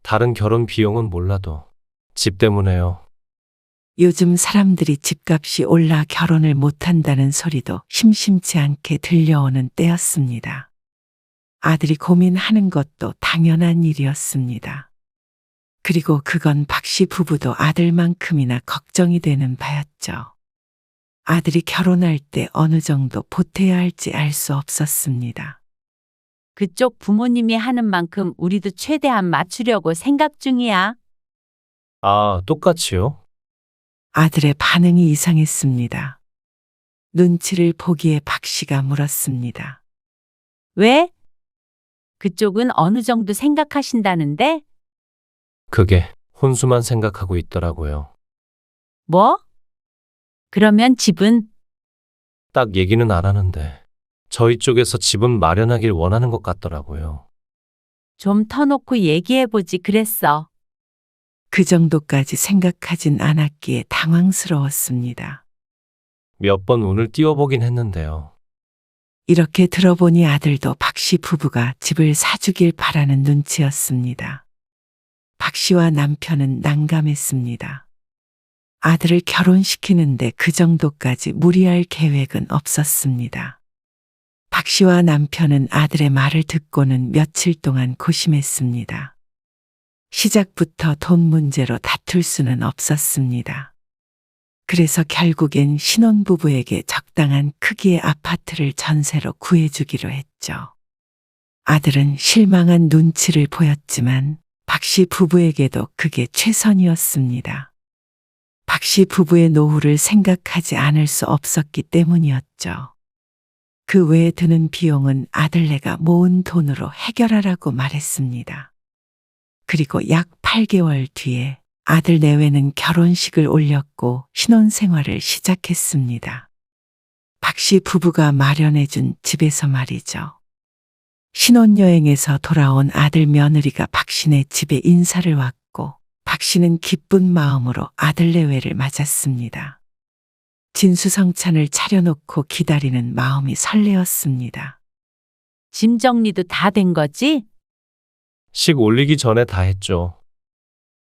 S10: 다른 결혼 비용은 몰라도 집 때문에요.
S4: 요즘 사람들이 집값이 올라 결혼을 못한다는 소리도 심심치 않게 들려오는 때였습니다. 아들이 고민하는 것도 당연한 일이었습니다. 그리고 그건 박 씨 부부도 아들만큼이나 걱정이 되는 바였죠. 아들이 결혼할 때 어느 정도 보태야 할지 알 수 없었습니다.
S9: 그쪽 부모님이 하는 만큼 우리도 최대한 맞추려고 생각 중이야.
S10: 아, 똑같이요?
S4: 아들의 반응이 이상했습니다. 눈치를 보기에 박 씨가 물었습니다.
S9: 왜? 그쪽은 어느 정도 생각하신다는데?
S10: 그게 혼수만 생각하고 있더라고요.
S9: 뭐? 그러면 집은?
S10: 딱 얘기는 안 하는데 저희 쪽에서 집은 마련하길 원하는 것 같더라고요.
S9: 좀 터놓고 얘기해보지 그랬어.
S4: 그 정도까지 생각하진 않았기에 당황스러웠습니다.
S10: 몇 번 운을 띄워보긴 했는데요.
S4: 이렇게 들어보니 아들도 박 씨 부부가 집을 사주길 바라는 눈치였습니다. 박 씨와 남편은 난감했습니다. 아들을 결혼시키는데 그 정도까지 무리할 계획은 없었습니다. 박 씨와 남편은 아들의 말을 듣고는 며칠 동안 고심했습니다. 시작부터 돈 문제로 다툴 수는 없었습니다. 그래서 결국엔 신혼부부에게 적당한 크기의 아파트를 전세로 구해주기로 했죠. 아들은 실망한 눈치를 보였지만 박 씨 부부에게도 그게 최선이었습니다. 박 씨 부부의 노후를 생각하지 않을 수 없었기 때문이었죠. 그 외에 드는 비용은 아들네가 모은 돈으로 해결하라고 말했습니다. 그리고 약 8개월 뒤에 아들 내외는 결혼식을 올렸고 신혼생활을 시작했습니다. 박 씨 부부가 마련해준 집에서 말이죠. 신혼여행에서 돌아온 아들 며느리가 박 씨네 집에 인사를 왔고 박 씨는 기쁜 마음으로 아들 내외를 맞았습니다. 진수성찬을 차려놓고 기다리는 마음이 설레었습니다.
S9: 짐 정리도 다 된 거지?
S10: 식 올리기 전에 다 했죠.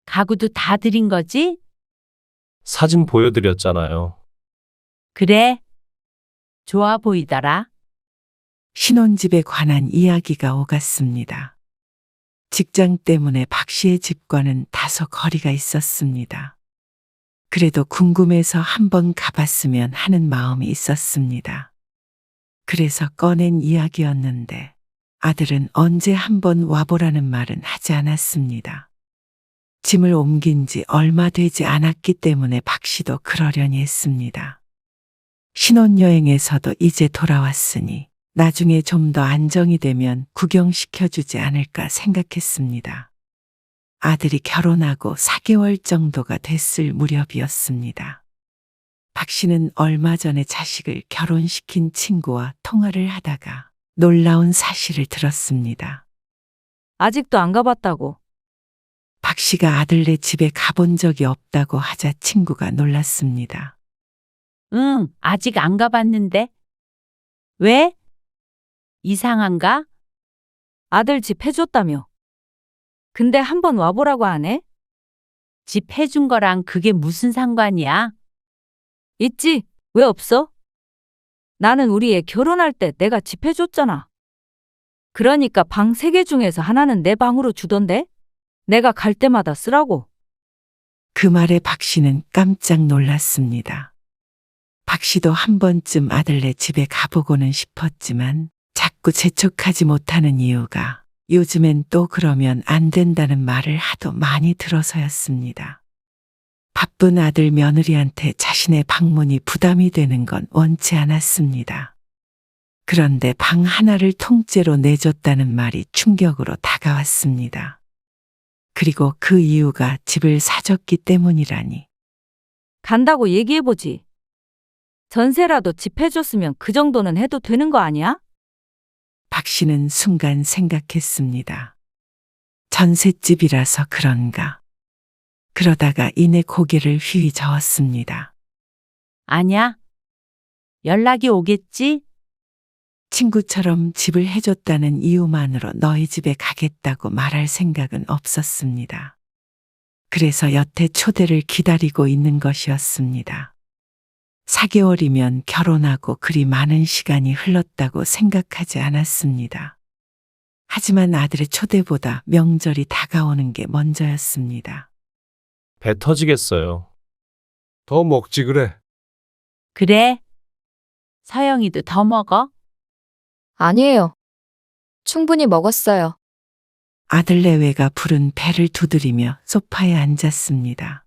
S9: 가구도 다 드린 거지?
S10: 사진 보여드렸잖아요.
S9: 그래. 좋아 보이더라.
S4: 신혼집에 관한 이야기가 오갔습니다. 직장 때문에 박 씨의 집과는 다소 거리가 있었습니다. 그래도 궁금해서 한번 가봤으면 하는 마음이 있었습니다. 그래서 꺼낸 이야기였는데 아들은 언제 한번 와보라는 말은 하지 않았습니다. 짐을 옮긴 지 얼마 되지 않았기 때문에 박 씨도 그러려니 했습니다. 신혼여행에서도 이제 돌아왔으니 나중에 좀 더 안정이 되면 구경시켜주지 않을까 생각했습니다. 아들이 결혼하고 4개월 정도가 됐을 무렵이었습니다. 박 씨는 얼마 전에 자식을 결혼시킨 친구와 통화를 하다가 놀라운 사실을 들었습니다.
S1: 아직도 안 가봤다고.
S4: 박 씨가 아들네 집에 가본 적이 없다고 하자 친구가 놀랐습니다.
S9: 응, 아직 안 가봤는데. 왜? 이상한가?
S1: 아들 집 해줬다며. 근데 한번 와보라고 하네?
S9: 집 해준 거랑 그게 무슨 상관이야?
S1: 있지, 왜 없어? 나는 우리 애 결혼할 때 내가 집 해줬잖아. 그러니까 방 3개 중에서 하나는 내 방으로 주던데? 내가 갈 때마다 쓰라고.
S4: 그 말에 박 씨는 깜짝 놀랐습니다. 박 씨도 한 번쯤 아들네 집에 가보고는 싶었지만 자꾸 재촉하지 못하는 이유가 요즘엔 또 그러면 안 된다는 말을 하도 많이 들어서였습니다. 바쁜 아들 며느리한테 자신의 방문이 부담이 되는 건 원치 않았습니다. 그런데 방 하나를 통째로 내줬다는 말이 충격으로 다가왔습니다. 그리고 그 이유가 집을 사줬기 때문이라니.
S1: 간다고 얘기해보지.
S11: 전세라도 집 해줬으면 그 정도는 해도 되는 거 아니야?
S4: 박 씨는 순간 생각했습니다. 전셋집이라서 그런가. 그러다가 이내 고개를 휘 저었습니다.
S9: 아냐? 연락이 오겠지?
S4: 친구처럼 집을 해줬다는 이유만으로 너희 집에 가겠다고 말할 생각은 없었습니다. 그래서 여태 초대를 기다리고 있는 것이었습니다. 4개월이면 결혼하고 그리 많은 시간이 흘렀다고 생각하지 않았습니다. 하지만 아들의 초대보다 명절이 다가오는 게 먼저였습니다.
S10: 배 터지겠어요.
S5: 더 먹지 그래.
S9: 그래. 서영이도 더 먹어.
S12: 아니에요. 충분히 먹었어요.
S4: 아들 내외가 부른 배를 두드리며 소파에 앉았습니다.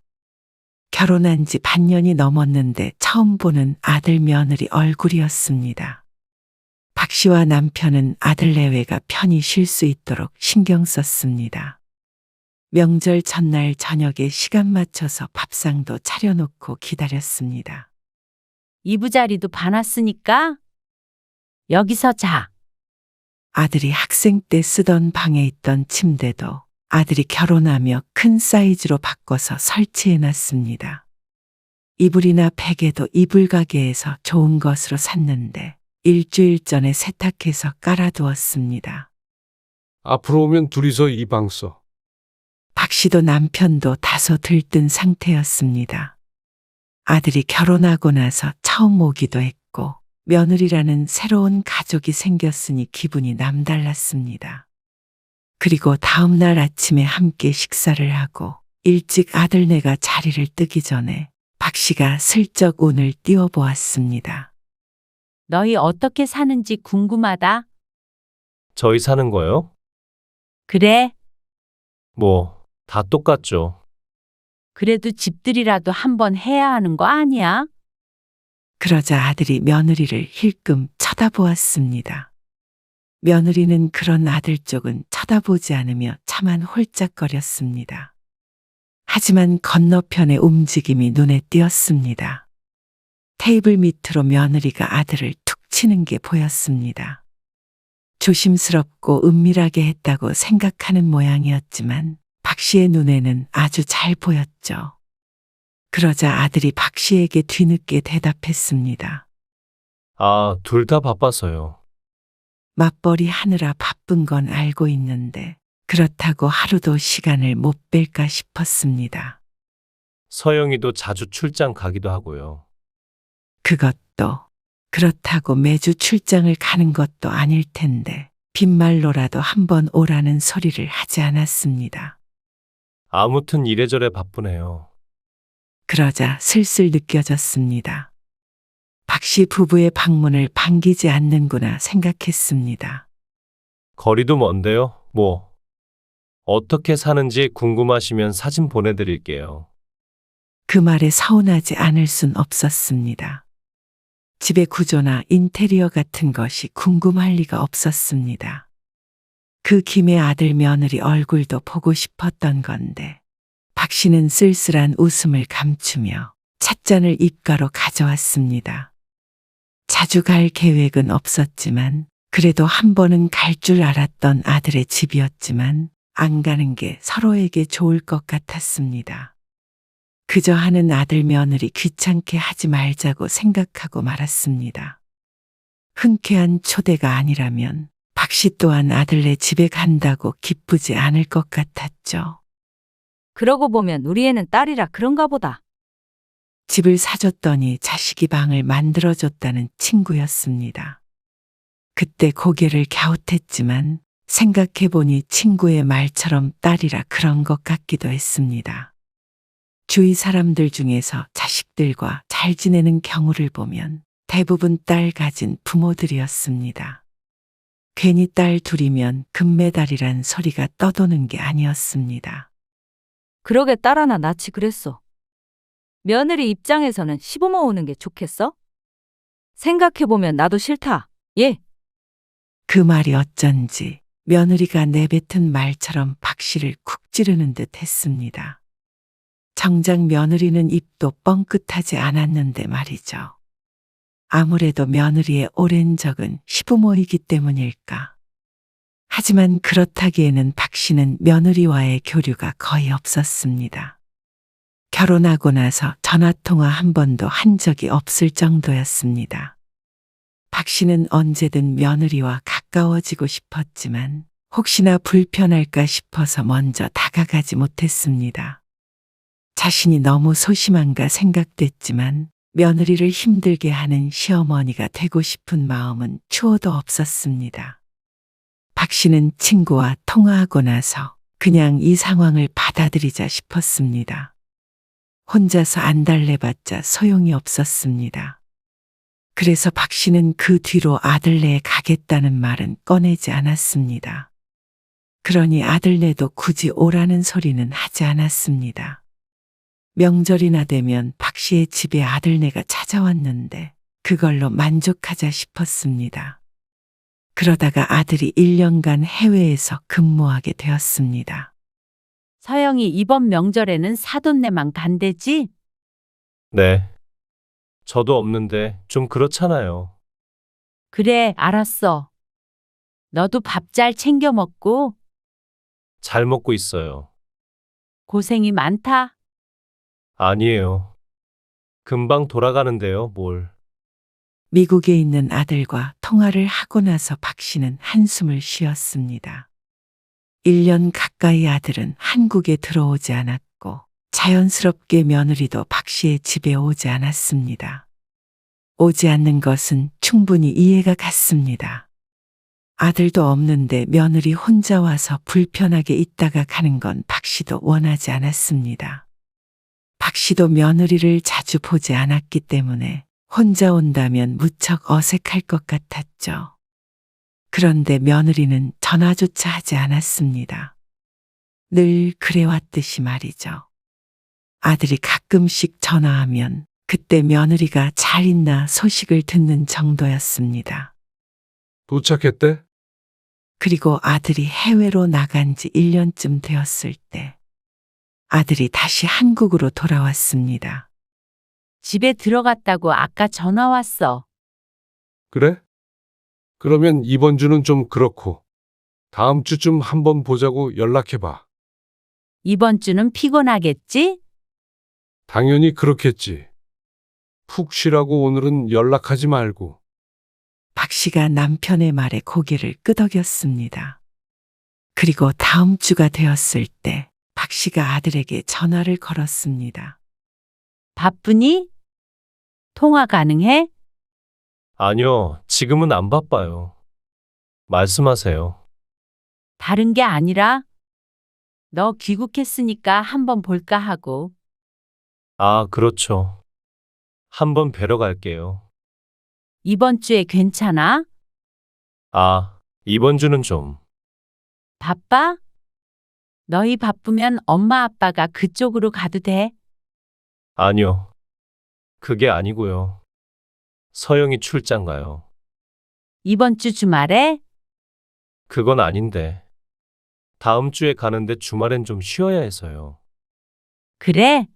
S4: 결혼한 지 반년이 넘었는데 처음 보는 아들 며느리 얼굴이었습니다. 박 씨와 남편은 아들 내외가 편히 쉴 수 있도록 신경 썼습니다. 명절 전날 저녁에 시간 맞춰서 밥상도 차려놓고 기다렸습니다.
S9: 이부자리도 봐놨으니까 여기서 자.
S4: 아들이 학생 때 쓰던 방에 있던 침대도 아들이 결혼하며 큰 사이즈로 바꿔서 설치해놨습니다. 이불이나 베개도 이불 가게에서 좋은 것으로 샀는데 일주일 전에 세탁해서 깔아두었습니다.
S5: 앞으로 오면 둘이서 이 방 써.
S4: 박 씨도 남편도 다소 들뜬 상태였습니다. 아들이 결혼하고 나서 처음 오기도 했고 며느리라는 새로운 가족이 생겼으니 기분이 남달랐습니다. 그리고 다음 날 아침에 함께 식사를 하고 일찍 아들네가 자리를 뜨기 전에 박 씨가 슬쩍 운을 띄워보았습니다.
S9: 너희 어떻게 사는지 궁금하다.
S10: 저희 사는 거요?
S9: 그래.
S10: 뭐, 다 똑같죠.
S9: 그래도 집들이라도 한번 해야 하는 거 아니야?
S4: 그러자 아들이 며느리를 힐끔 쳐다보았습니다. 며느리는 그런 아들 쪽은 쳐다보지 않으며 차만 홀짝거렸습니다. 하지만 건너편의 움직임이 눈에 띄었습니다. 테이블 밑으로 며느리가 아들을 툭 치는 게 보였습니다. 조심스럽고 은밀하게 했다고 생각하는 모양이었지만 박 씨의 눈에는 아주 잘 보였죠. 그러자 아들이 박 씨에게 뒤늦게 대답했습니다.
S10: 아, 둘 다 바빠서요.
S4: 맞벌이 하느라 바쁜 건 알고 있는데 그렇다고 하루도 시간을 못 뺄까 싶었습니다.
S10: 서영이도 자주 출장 가기도 하고요.
S4: 그것도 그렇다고 매주 출장을 가는 것도 아닐 텐데 빈말로라도 한번 오라는 소리를 하지 않았습니다.
S10: 아무튼 이래저래 바쁘네요.
S4: 그러자 슬슬 느껴졌습니다. 박 씨 부부의 방문을 반기지 않는구나 생각했습니다.
S10: 거리도 먼데요. 뭐, 어떻게 사는지 궁금하시면 사진 보내드릴게요.
S4: 그 말에 서운하지 않을 순 없었습니다. 집의 구조나 인테리어 같은 것이 궁금할 리가 없었습니다. 그 김에 아들 며느리 얼굴도 보고 싶었던 건데 박 씨는 쓸쓸한 웃음을 감추며 찻잔을 입가로 가져왔습니다. 자주 갈 계획은 없었지만 그래도 한 번은 갈 줄 알았던 아들의 집이었지만 안 가는 게 서로에게 좋을 것 같았습니다. 그저 하는 아들 며느리 귀찮게 하지 말자고 생각하고 말았습니다. 흔쾌한 초대가 아니라면 박 씨 또한 아들네 집에 간다고 기쁘지 않을 것 같았죠.
S11: 그러고 보면 우리 애는 딸이라 그런가 보다.
S4: 집을 사줬더니 자식이 방을 만들어줬다는 친구였습니다. 그때 고개를 갸웃했지만 생각해보니 친구의 말처럼 딸이라 그런 것 같기도 했습니다. 주위 사람들 중에서 자식들과 잘 지내는 경우를 보면 대부분 딸 가진 부모들이었습니다. 괜히 딸 둘이면 금메달이란 소리가 떠도는 게 아니었습니다.
S11: 그러게 딸 하나 낳지 그랬어. 며느리 입장에서는 시부모 오는 게 좋겠어? 생각해보면 나도 싫다. 예.
S4: 그 말이 어쩐지 며느리가 내뱉은 말처럼 박 씨를 쿡 찌르는 듯 했습니다. 정작 며느리는 입도 뻥끗하지 않았는데 말이죠. 아무래도 며느리의 오랜 적은 시부모이기 때문일까. 하지만 그렇다기에는 박 씨는 며느리와의 교류가 거의 없었습니다. 결혼하고 나서 전화통화 한 번도 한 적이 없을 정도였습니다. 박 씨는 언제든 며느리와 가까워지고 싶었지만 혹시나 불편할까 싶어서 먼저 다가가지 못했습니다. 자신이 너무 소심한가 생각됐지만 며느리를 힘들게 하는 시어머니가 되고 싶은 마음은 추호도 없었습니다. 박 씨는 친구와 통화하고 나서 그냥 이 상황을 받아들이자 싶었습니다. 혼자서 안달내봤자 소용이 없었습니다. 그래서 박 씨는 그 뒤로 아들네에 가겠다는 말은 꺼내지 않았습니다. 그러니 아들네도 굳이 오라는 소리는 하지 않았습니다. 명절이나 되면 박 씨의 집에 아들네가 찾아왔는데 그걸로 만족하자 싶었습니다. 그러다가 아들이 1년간 해외에서 근무하게 되었습니다.
S9: 서영이 이번 명절에는 사돈네만 간대지?
S10: 네. 저도 없는데 좀 그렇잖아요.
S9: 그래, 알았어. 너도 밥 잘 챙겨 먹고
S10: 잘 먹고 있어요.
S9: 고생이 많다.
S10: 아니에요. 금방 돌아가는데요, 뭘.
S4: 미국에 있는 아들과 통화를 하고 나서 박 씨는 한숨을 쉬었습니다. 1년 가까이 아들은 한국에 들어오지 않았고 자연스럽게 며느리도 박 씨의 집에 오지 않았습니다. 오지 않는 것은 충분히 이해가 갔습니다. 아들도 없는데 며느리 혼자 와서 불편하게 있다가 가는 건 박 씨도 원하지 않았습니다. 박 씨도 며느리를 자주 보지 않았기 때문에 혼자 온다면 무척 어색할 것 같았죠. 그런데 며느리는 전화조차 하지 않았습니다. 늘 그래왔듯이 말이죠. 아들이 가끔씩 전화하면 그때 며느리가 잘 있나 소식을 듣는 정도였습니다.
S5: 도착했대?
S4: 그리고 아들이 해외로 나간 지 1년쯤 되었을 때 아들이 다시 한국으로 돌아왔습니다.
S9: 집에 들어갔다고 아까 전화 왔어.
S13: 그래? 그러면 이번 주는 좀 그렇고 다음 주쯤 한번 보자고 연락해봐.
S9: 이번 주는 피곤하겠지?
S13: 당연히 그렇겠지. 푹 쉬라고 오늘은 연락하지 말고.
S4: 박 씨가 남편의 말에 고개를 끄덕였습니다. 그리고 다음 주가 되었을 때 박 씨가 아들에게 전화를 걸었습니다.
S9: 바쁘니? 통화 가능해?
S10: 아니요, 지금은 안 바빠요. 말씀하세요.
S9: 다른 게 아니라 너 귀국했으니까 한번 볼까 하고.
S10: 아, 그렇죠. 한번 뵈러 갈게요.
S9: 이번 주에 괜찮아?
S10: 아, 이번 주는 좀.
S9: 바빠? 너희 바쁘면 엄마 아빠가 그쪽으로 가도 돼.
S10: 아니요. 그게 아니고요. 서영이 출장 가요.
S9: 이번 주 주말에?
S10: 그건 아닌데. 다음 주에 가는데 주말엔 좀 쉬어야 해서요.
S9: 그래?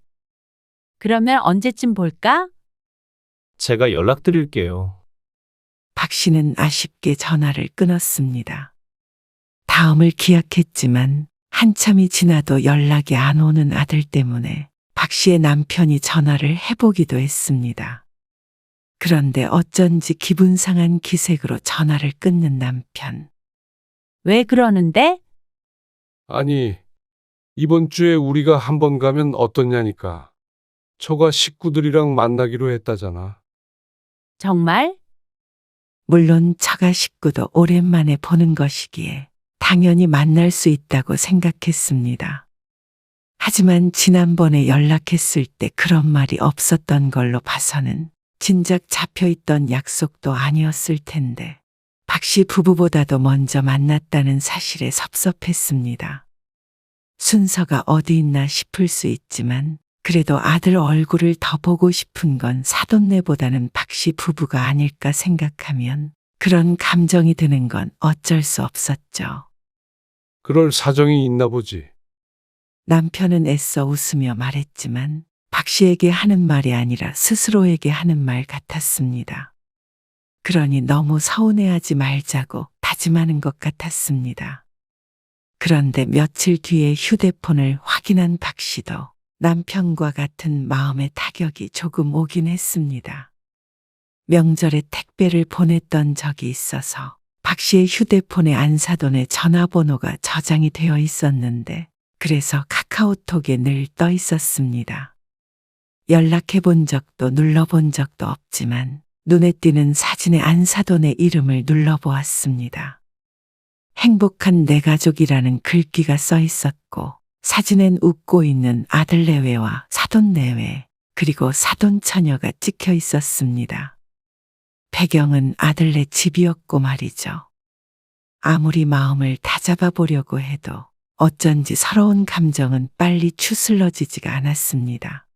S9: 그러면 언제쯤 볼까?
S10: 제가 연락드릴게요.
S4: 박 씨는 아쉽게 전화를 끊었습니다. 다음을 기약했지만 한참이 지나도 연락이 안 오는 아들 때문에 박 씨의 남편이 전화를 해보기도 했습니다. 그런데 어쩐지 기분 상한 기색으로 전화를 끊는 남편.
S9: 왜 그러는데?
S13: 아니, 이번 주에 우리가 한번 가면 어떻냐니까. 처가 식구들이랑 만나기로 했다잖아.
S9: 정말?
S4: 물론 처가 식구도 오랜만에 보는 것이기에 당연히 만날 수 있다고 생각했습니다. 하지만 지난번에 연락했을 때 그런 말이 없었던 걸로 봐서는 진작 잡혀있던 약속도 아니었을 텐데 박 씨 부부보다도 먼저 만났다는 사실에 섭섭했습니다. 순서가 어디 있나 싶을 수 있지만 그래도 아들 얼굴을 더 보고 싶은 건 사돈네보다는 박 씨 부부가 아닐까 생각하면 그런 감정이 드는 건 어쩔 수 없었죠.
S13: 그럴 사정이 있나 보지.
S4: 남편은 애써 웃으며 말했지만 박 씨에게 하는 말이 아니라 스스로에게 하는 말 같았습니다. 그러니 너무 서운해하지 말자고 다짐하는 것 같았습니다. 그런데 며칠 뒤에 휴대폰을 확인한 박 씨도 남편과 같은 마음의 타격이 조금 오긴 했습니다. 명절에 택배를 보냈던 적이 있어서 박 씨의 휴대폰에 안사돈의 전화번호가 저장이 되어 있었는데 그래서 카카오톡에 늘 떠 있었습니다. 연락해 본 적도 눌러본 적도 없지만 눈에 띄는 사진의 안사돈의 이름을 눌러보았습니다. 행복한 내 가족이라는 글귀가 써 있었고 사진엔 웃고 있는 아들 내외와 사돈 내외 그리고 사돈 처녀가 찍혀 있었습니다. 배경은 아들네 집이었고 말이죠. 아무리 마음을 다잡아 보려고 해도 어쩐지 서러운 감정은 빨리 추슬러지지가 않았습니다.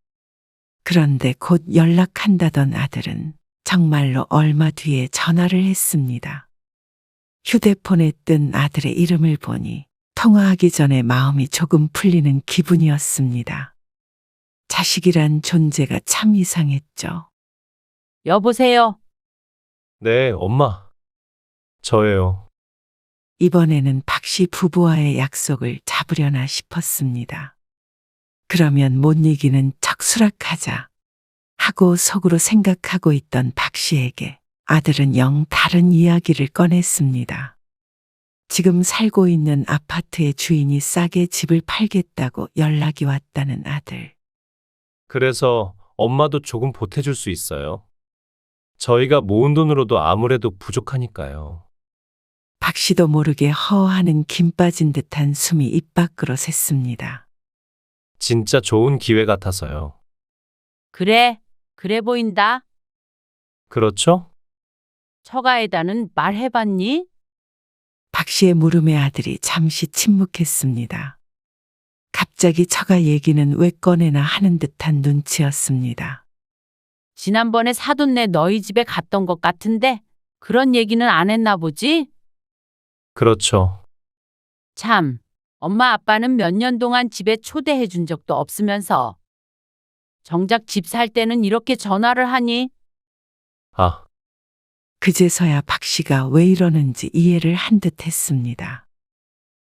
S4: 그런데 곧 연락한다던 아들은 정말로 얼마 뒤에 전화를 했습니다. 휴대폰에 뜬 아들의 이름을 보니 통화하기 전에 마음이 조금 풀리는 기분이었습니다. 자식이란 존재가 참 이상했죠.
S9: 여보세요.
S10: 네, 엄마. 저예요.
S4: 이번에는 박 씨 부부와의 약속을 잡으려나 싶었습니다. 그러면 못 이기는 척수락하자 하고 속으로 생각하고 있던 박 씨에게 아들은 영 다른 이야기를 꺼냈습니다. 지금 살고 있는 아파트의 주인이 싸게 집을 팔겠다고 연락이 왔다는 아들.
S10: 그래서 엄마도 조금 보태줄 수 있어요. 저희가 모은 돈으로도 아무래도 부족하니까요.
S4: 박 씨도 모르게 허하는 김 빠진 듯한 숨이 입 밖으로 샜습니다.
S10: 진짜 좋은 기회 같아서요.
S9: 그래 보인다.
S10: 그렇죠?
S9: 처가에다는 말해봤니?
S4: 박 씨의 물음에 아들이 잠시 침묵했습니다. 갑자기 처가 얘기는 왜 꺼내나 하는 듯한 눈치였습니다.
S9: 지난번에 사돈네 너희 집에 갔던 것 같은데 그런 얘기는 안 했나 보지?
S10: 그렇죠.
S9: 참, 엄마 아빠는 몇 년 동안 집에 초대해 준 적도 없으면서 정작 집 살 때는 이렇게 전화를 하니?
S10: 아,
S4: 그제서야 박 씨가 왜 이러는지 이해를 한 듯 했습니다.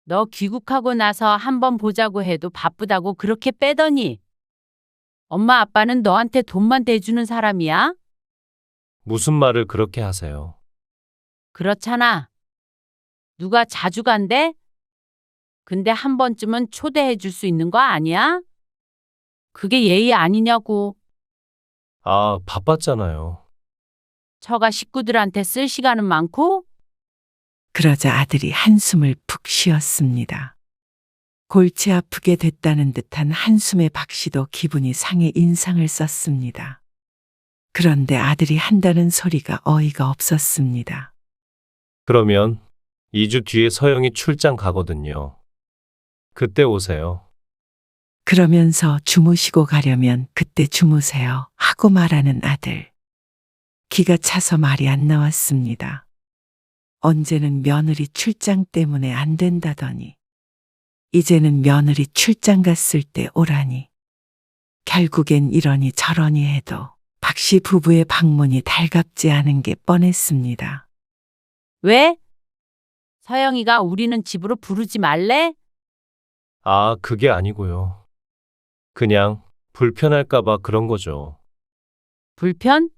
S9: 너 귀국하고 나서 한번 보자고 해도 바쁘다고 그렇게 빼더니 엄마 아빠는 너한테 돈만 대주는 사람이야?
S10: 무슨 말을 그렇게 하세요?
S9: 그렇잖아. 누가 자주 간대? 근데 한 번쯤은 초대해 줄 수 있는 거 아니야? 그게 예의 아니냐고.
S10: 아, 바빴잖아요.
S9: 처가 식구들한테 쓸 시간은 많고?
S4: 그러자 아들이 한숨을 푹 쉬었습니다. 골치 아프게 됐다는 듯한 한숨에 박 씨도 기분이 상해 인상을 썼습니다. 그런데 아들이 한다는 소리가 어이가 없었습니다.
S10: 그러면 2주 뒤에 서영이 출장 가거든요. 그때 오세요.
S4: 그러면서 주무시고 가려면 그때 주무세요 하고 말하는 아들. 기가 차서 말이 안 나왔습니다. 언제는 며느리 출장 때문에 안 된다더니 이제는 며느리 출장 갔을 때 오라니. 결국엔 이러니 저러니 해도 박 씨 부부의 방문이 달갑지 않은 게 뻔했습니다.
S9: 왜? 서영이가 우리는 집으로 부르지 말래?
S10: 아, 그게 아니고요. 그냥 불편할까봐 그런 거죠.
S9: 불편?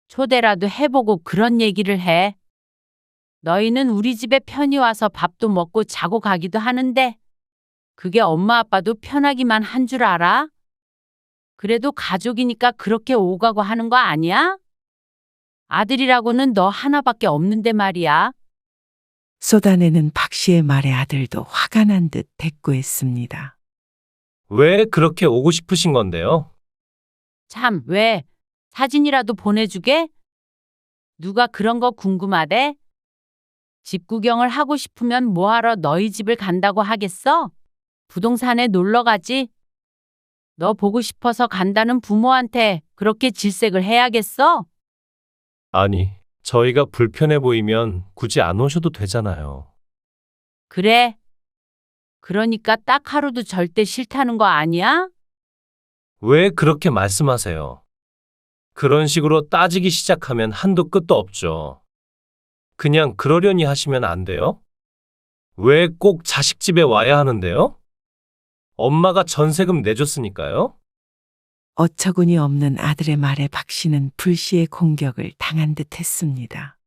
S9: 초대라도 해보고 그런 얘기를 해. 너희는 우리 집에 편히 와서 밥도 먹고 자고 가기도 하는데 그게 엄마 아빠도 편하기만 한 줄 알아? 그래도 가족이니까 그렇게 오가고 하는 거 아니야? 아들이라고는 너 하나밖에 없는데 말이야.
S4: 쏟아내는 박 씨의 말에 아들도 화가 난 듯 대꾸했습니다.
S10: 왜 그렇게 오고 싶으신 건데요?
S9: 참, 왜? 사진이라도 보내주게? 누가 그런 거 궁금하대? 집 구경을 하고 싶으면 뭐하러 너희 집을 간다고 하겠어? 부동산에 놀러 가지. 너 보고 싶어서 간다는 부모한테 그렇게 질색을 해야겠어?
S10: 아니, 저희가 불편해 보이면 굳이 안 오셔도 되잖아요.
S9: 그래. 그러니까 딱 하루도 절대 싫다는 거 아니야?
S10: 왜 그렇게 말씀하세요? 그런 식으로 따지기 시작하면 한도 끝도 없죠. 그냥 그러려니 하시면 안 돼요? 왜 꼭 자식 집에 와야 하는데요? 엄마가 전세금 내줬으니까요?
S4: 어처구니 없는 아들의 말에 박 씨는 불시의 공격을 당한 듯 했습니다.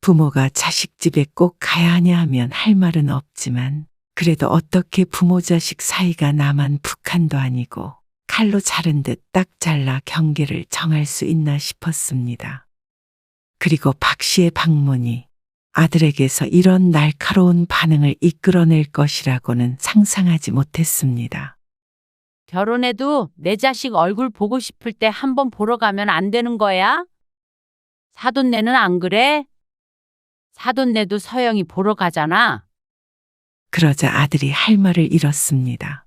S4: 부모가 자식 집에 꼭 가야 하냐 하면 할 말은 없지만 그래도 어떻게 부모 자식 사이가 남한 북한도 아니고 칼로 자른 듯 딱 잘라 경계를 정할 수 있나 싶었습니다. 그리고 박 씨의 방문이 아들에게서 이런 날카로운 반응을 이끌어낼 것이라고는 상상하지 못했습니다.
S9: 결혼해도 내 자식 얼굴 보고 싶을 때 한번 보러 가면 안 되는 거야? 사돈네는 안 그래? 사돈네도 서영이 보러 가잖아.
S4: 그러자 아들이 할 말을 잃었습니다.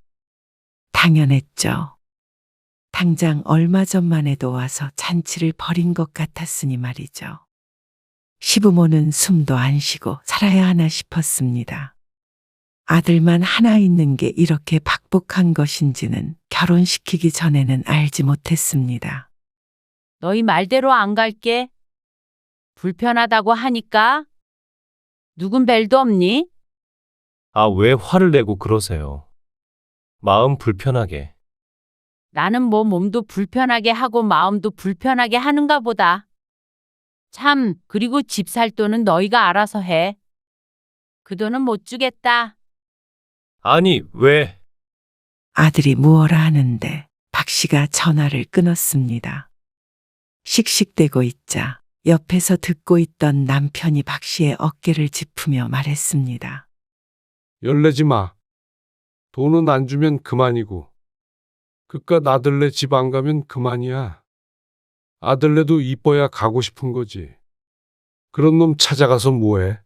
S4: 당연했죠. 당장 얼마 전만 해도 와서 잔치를 벌인 것 같았으니 말이죠. 시부모는 숨도 안 쉬고 살아야 하나 싶었습니다. 아들만 하나 있는 게 이렇게 박복한 것인지는 결혼시키기 전에는 알지 못했습니다.
S9: 너희 말대로 안 갈게. 불편하다고 하니까. 누군 벨도 없니?
S10: 아, 왜 화를 내고 그러세요? 마음 불편하게.
S9: 나는 뭐 몸도 불편하게 하고 마음도 불편하게 하는가 보다. 참, 그리고 집 살 돈은 너희가 알아서 해. 그 돈은 못 주겠다.
S10: 아니, 왜?
S4: 아들이 무엇라 하는데 박 씨가 전화를 끊었습니다. 씩씩대고 있자 옆에서 듣고 있던 남편이 박 씨의 어깨를 짚으며 말했습니다.
S13: 열내지 마. 돈은 안 주면 그만이고. 그깟 아들네 집 안 가면 그만이야. 아들네도 이뻐야 가고 싶은 거지. 그런 놈 찾아가서 뭐해?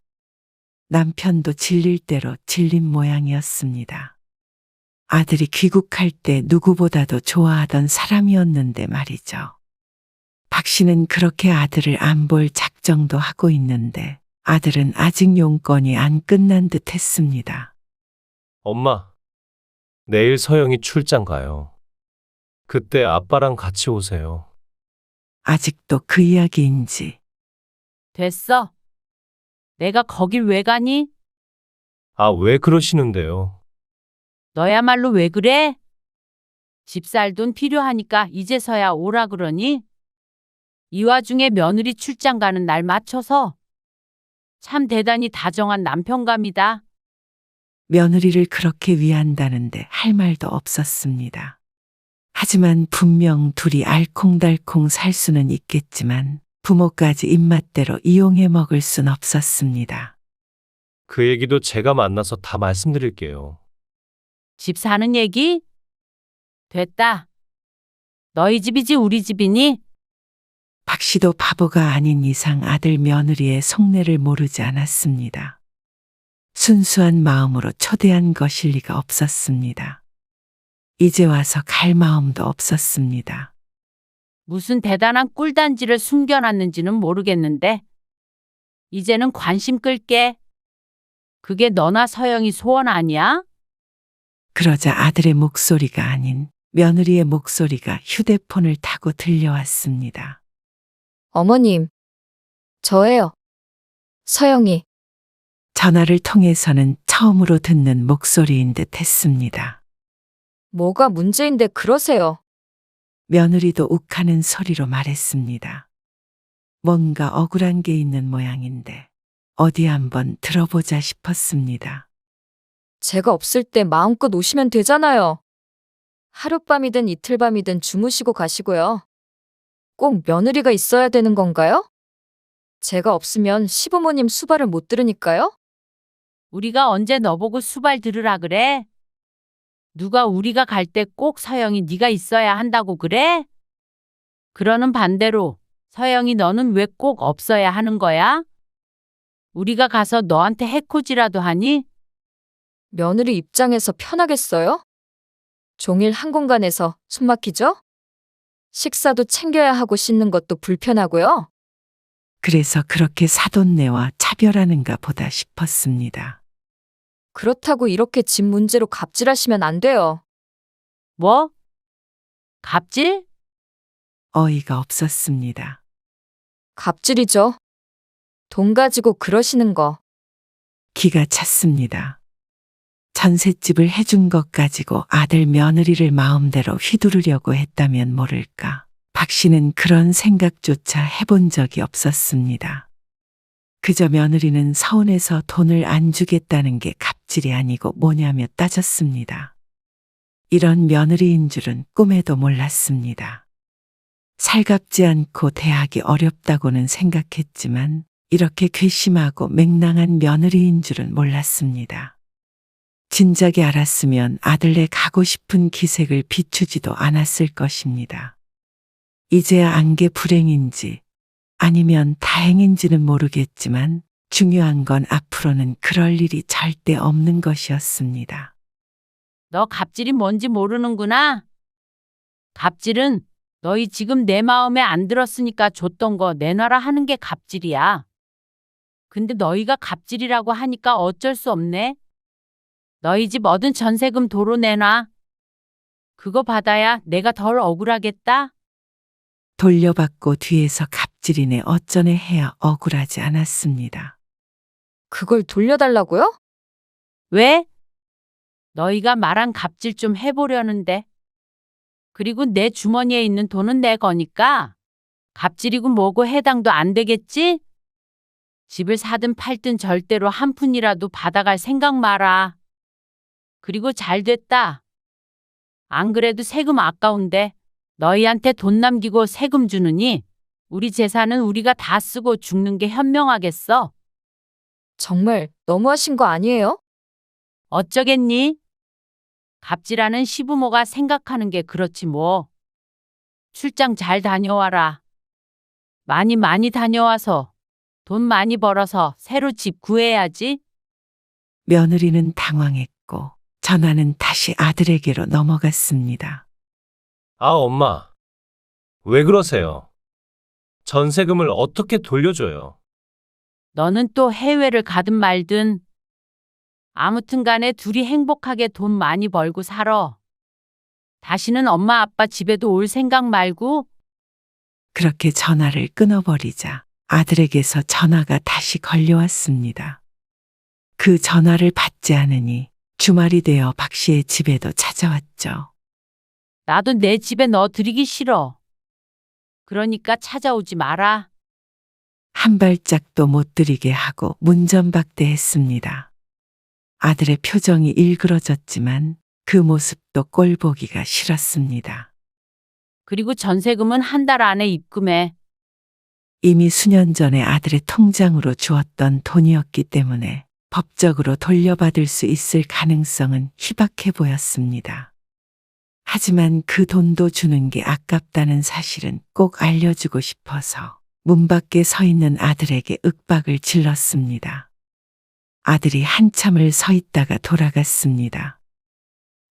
S4: 남편도 질릴 대로 질린 모양이었습니다. 아들이 귀국할 때 누구보다도 좋아하던 사람이었는데 말이죠. 박 씨는 그렇게 아들을 안 볼 작정도 하고 있는데 아들은 아직 용건이 안 끝난 듯 했습니다.
S10: 엄마, 내일 서영이 출장 가요. 그때 아빠랑 같이 오세요.
S4: 아직도 그 이야기인지.
S9: 됐어. 내가 거길 왜 가니?
S10: 아, 왜 그러시는데요?
S9: 너야말로 왜 그래? 집 살 돈 필요하니까 이제서야 오라 그러니? 이 와중에 며느리 출장 가는 날 맞춰서 참 대단히 다정한 남편감이다.
S4: 며느리를 그렇게 위한다는데 할 말도 없었습니다. 하지만 분명 둘이 알콩달콩 살 수는 있겠지만 부모까지 입맛대로 이용해 먹을 순 없었습니다.
S10: 그 얘기도 제가 만나서 다 말씀드릴게요.
S9: 집 사는 얘기? 됐다. 너희 집이지 우리 집이니?
S4: 박 씨도 바보가 아닌 이상 아들 며느리의 속내를 모르지 않았습니다. 순수한 마음으로 초대한 것일 리가 없었습니다. 이제 와서 갈 마음도 없었습니다.
S9: 무슨 대단한 꿀단지를 숨겨놨는지는 모르겠는데 이제는 관심 끌게. 그게 너나 서영이 소원 아니야?
S4: 그러자 아들의 목소리가 아닌 며느리의 목소리가 휴대폰을 타고 들려왔습니다.
S12: 어머님, 저예요. 서영이.
S4: 전화를 통해서는 처음으로 듣는 목소리인 듯 했습니다.
S12: 뭐가 문제인데 그러세요?
S4: 며느리도 욱하는 소리로 말했습니다. 뭔가 억울한 게 있는 모양인데 어디 한번 들어보자 싶었습니다.
S12: 제가 없을 때 마음껏 오시면 되잖아요. 하룻밤이든 이틀밤이든 주무시고 가시고요. 꼭 며느리가 있어야 되는 건가요? 제가 없으면 시부모님 수발을 못 들으니까요?
S9: 우리가 언제 너보고 수발 들으라 그래? 누가 우리가 갈 때 꼭 서영이 네가 있어야 한다고 그래? 그러는 반대로 서영이 너는 왜 꼭 없어야 하는 거야? 우리가 가서 너한테 해코지라도 하니?
S12: 며느리 입장에서 편하겠어요? 종일 한 공간에서 숨 막히죠? 식사도 챙겨야 하고 씻는 것도 불편하고요.
S4: 그래서 그렇게 사돈네와 차별하는가 보다 싶었습니다.
S12: 그렇다고 이렇게 집 문제로 갑질하시면 안 돼요.
S9: 뭐? 갑질?
S4: 어이가 없었습니다.
S12: 갑질이죠. 돈 가지고 그러시는 거.
S4: 기가 찼습니다. 전셋집을 해준 것 가지고 아들 며느리를 마음대로 휘두르려고 했다면 모를까. 박 씨는 그런 생각조차 해본 적이 없었습니다. 그저 며느리는 서운해서 돈을 안 주겠다는 게 갑질이 아니고 뭐냐며 따졌습니다. 이런 며느리인 줄은 꿈에도 몰랐습니다. 살갑지 않고 대하기 어렵다고는 생각했지만 이렇게 괘씸하고 맹랑한 며느리인 줄은 몰랐습니다. 진작에 알았으면 아들네 가고 싶은 기색을 비추지도 않았을 것입니다. 이제야 안 게 불행인지 아니면 다행인지는 모르겠지만 중요한 건 앞으로는 그럴 일이 절대 없는 것이었습니다.
S9: 너 갑질이 뭔지 모르는구나. 갑질은 너희 지금 내 마음에 안 들었으니까 줬던 거 내놔라 하는 게 갑질이야. 근데 너희가 갑질이라고 하니까 어쩔 수 없네. 너희 집 얻은 전세금 도로 내놔. 그거 받아야 내가 덜 억울하겠다.
S4: 돌려받고 뒤에서 갑질이네 어쩌네 해야 억울하지 않았습니다.
S12: 그걸 돌려달라고요?
S9: 왜? 너희가 말한 갑질 좀 해보려는데. 그리고 내 주머니에 있는 돈은 내 거니까 갑질이고 뭐고 해당도 안 되겠지? 집을 사든 팔든 절대로 한 푼이라도 받아갈 생각 마라. 그리고 잘 됐다. 안 그래도 세금 아까운데 너희한테 돈 남기고 세금 주느니 우리 재산은 우리가 다 쓰고 죽는 게 현명하겠어.
S12: 정말 너무하신 거 아니에요?
S9: 어쩌겠니? 갑질하는 시부모가 생각하는 게 그렇지 뭐. 출장 잘 다녀와라. 많이 다녀와서 돈 많이 벌어서 새로 집 구해야지.
S4: 며느리는 당황했고 전화는 다시 아들에게로 넘어갔습니다.
S10: 아, 엄마. 왜 그러세요? 전세금을 어떻게 돌려줘요?
S9: 너는 또 해외를 가든 말든 아무튼 간에 둘이 행복하게 돈 많이 벌고 살아. 다시는 엄마 아빠 집에도 올 생각 말고.
S4: 그렇게 전화를 끊어버리자 아들에게서 전화가 다시 걸려왔습니다. 그 전화를 받지 않으니 주말이 되어 박 씨의 집에도 찾아왔죠.
S9: 나도 내 집에 너 들이기 싫어. 그러니까 찾아오지 마라.
S4: 한 발짝도 못 들이게 하고 문전박대했습니다. 아들의 표정이 일그러졌지만 그 모습도 꼴보기가 싫었습니다.
S9: 그리고 전세금은 한 달 안에 입금해.
S4: 이미 수년 전에 아들의 통장으로 주었던 돈이었기 때문에 법적으로 돌려받을 수 있을 가능성은 희박해 보였습니다. 하지만 그 돈도 주는 게 아깝다는 사실은 꼭 알려주고 싶어서 문 밖에 서 있는 아들에게 윽박을 질렀습니다. 아들이 한참을 서 있다가 돌아갔습니다.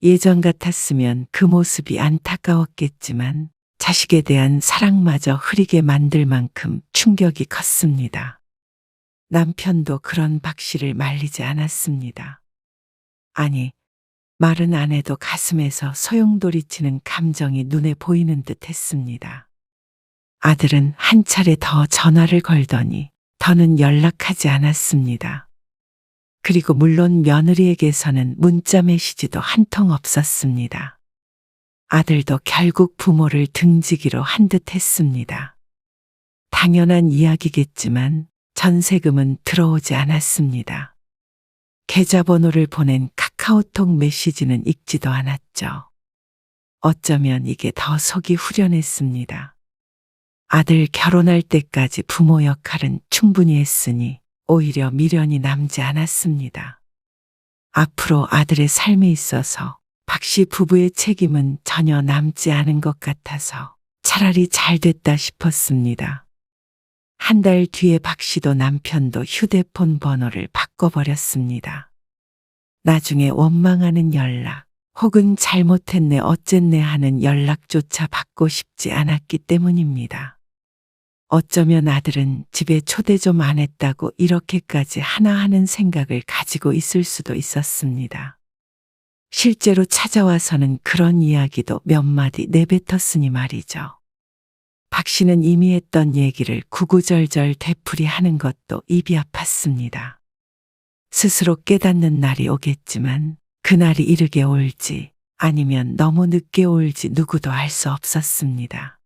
S4: 예전 같았으면 그 모습이 안타까웠겠지만 자식에 대한 사랑마저 흐리게 만들 만큼 충격이 컸습니다. 남편도 그런 박 씨를 말리지 않았습니다. 아니, 말은 안 해도 가슴에서 소용돌이치는 감정이 눈에 보이는 듯 했습니다. 아들은 한 차례 더 전화를 걸더니 더는 연락하지 않았습니다. 그리고 물론 며느리에게서는 문자 메시지도 한 통 없었습니다. 아들도 결국 부모를 등지기로 한 듯 했습니다. 당연한 이야기겠지만 전세금은 들어오지 않았습니다. 계좌번호를 보낸 카카오톡 메시지는 읽지도 않았죠. 어쩌면 이게 더 속이 후련했습니다. 아들 결혼할 때까지 부모 역할은 충분히 했으니 오히려 미련이 남지 않았습니다. 앞으로 아들의 삶에 있어서 박 씨 부부의 책임은 전혀 남지 않은 것 같아서 차라리 잘 됐다 싶었습니다. 한 달 뒤에 박 씨도 남편도 휴대폰 번호를 바꿔버렸습니다. 나중에 원망하는 연락 혹은 잘못했네 어쨌네 하는 연락조차 받고 싶지 않았기 때문입니다. 어쩌면 아들은 집에 초대 좀 안 했다고 이렇게까지 하나하는 생각을 가지고 있을 수도 있었습니다. 실제로 찾아와서는 그런 이야기도 몇 마디 내뱉었으니 말이죠. 박 씨는 이미 했던 얘기를 구구절절 되풀이하는 것도 입이 아팠습니다. 스스로 깨닫는 날이 오겠지만 그날이 이르게 올지 아니면 너무 늦게 올지 누구도 알 수 없었습니다.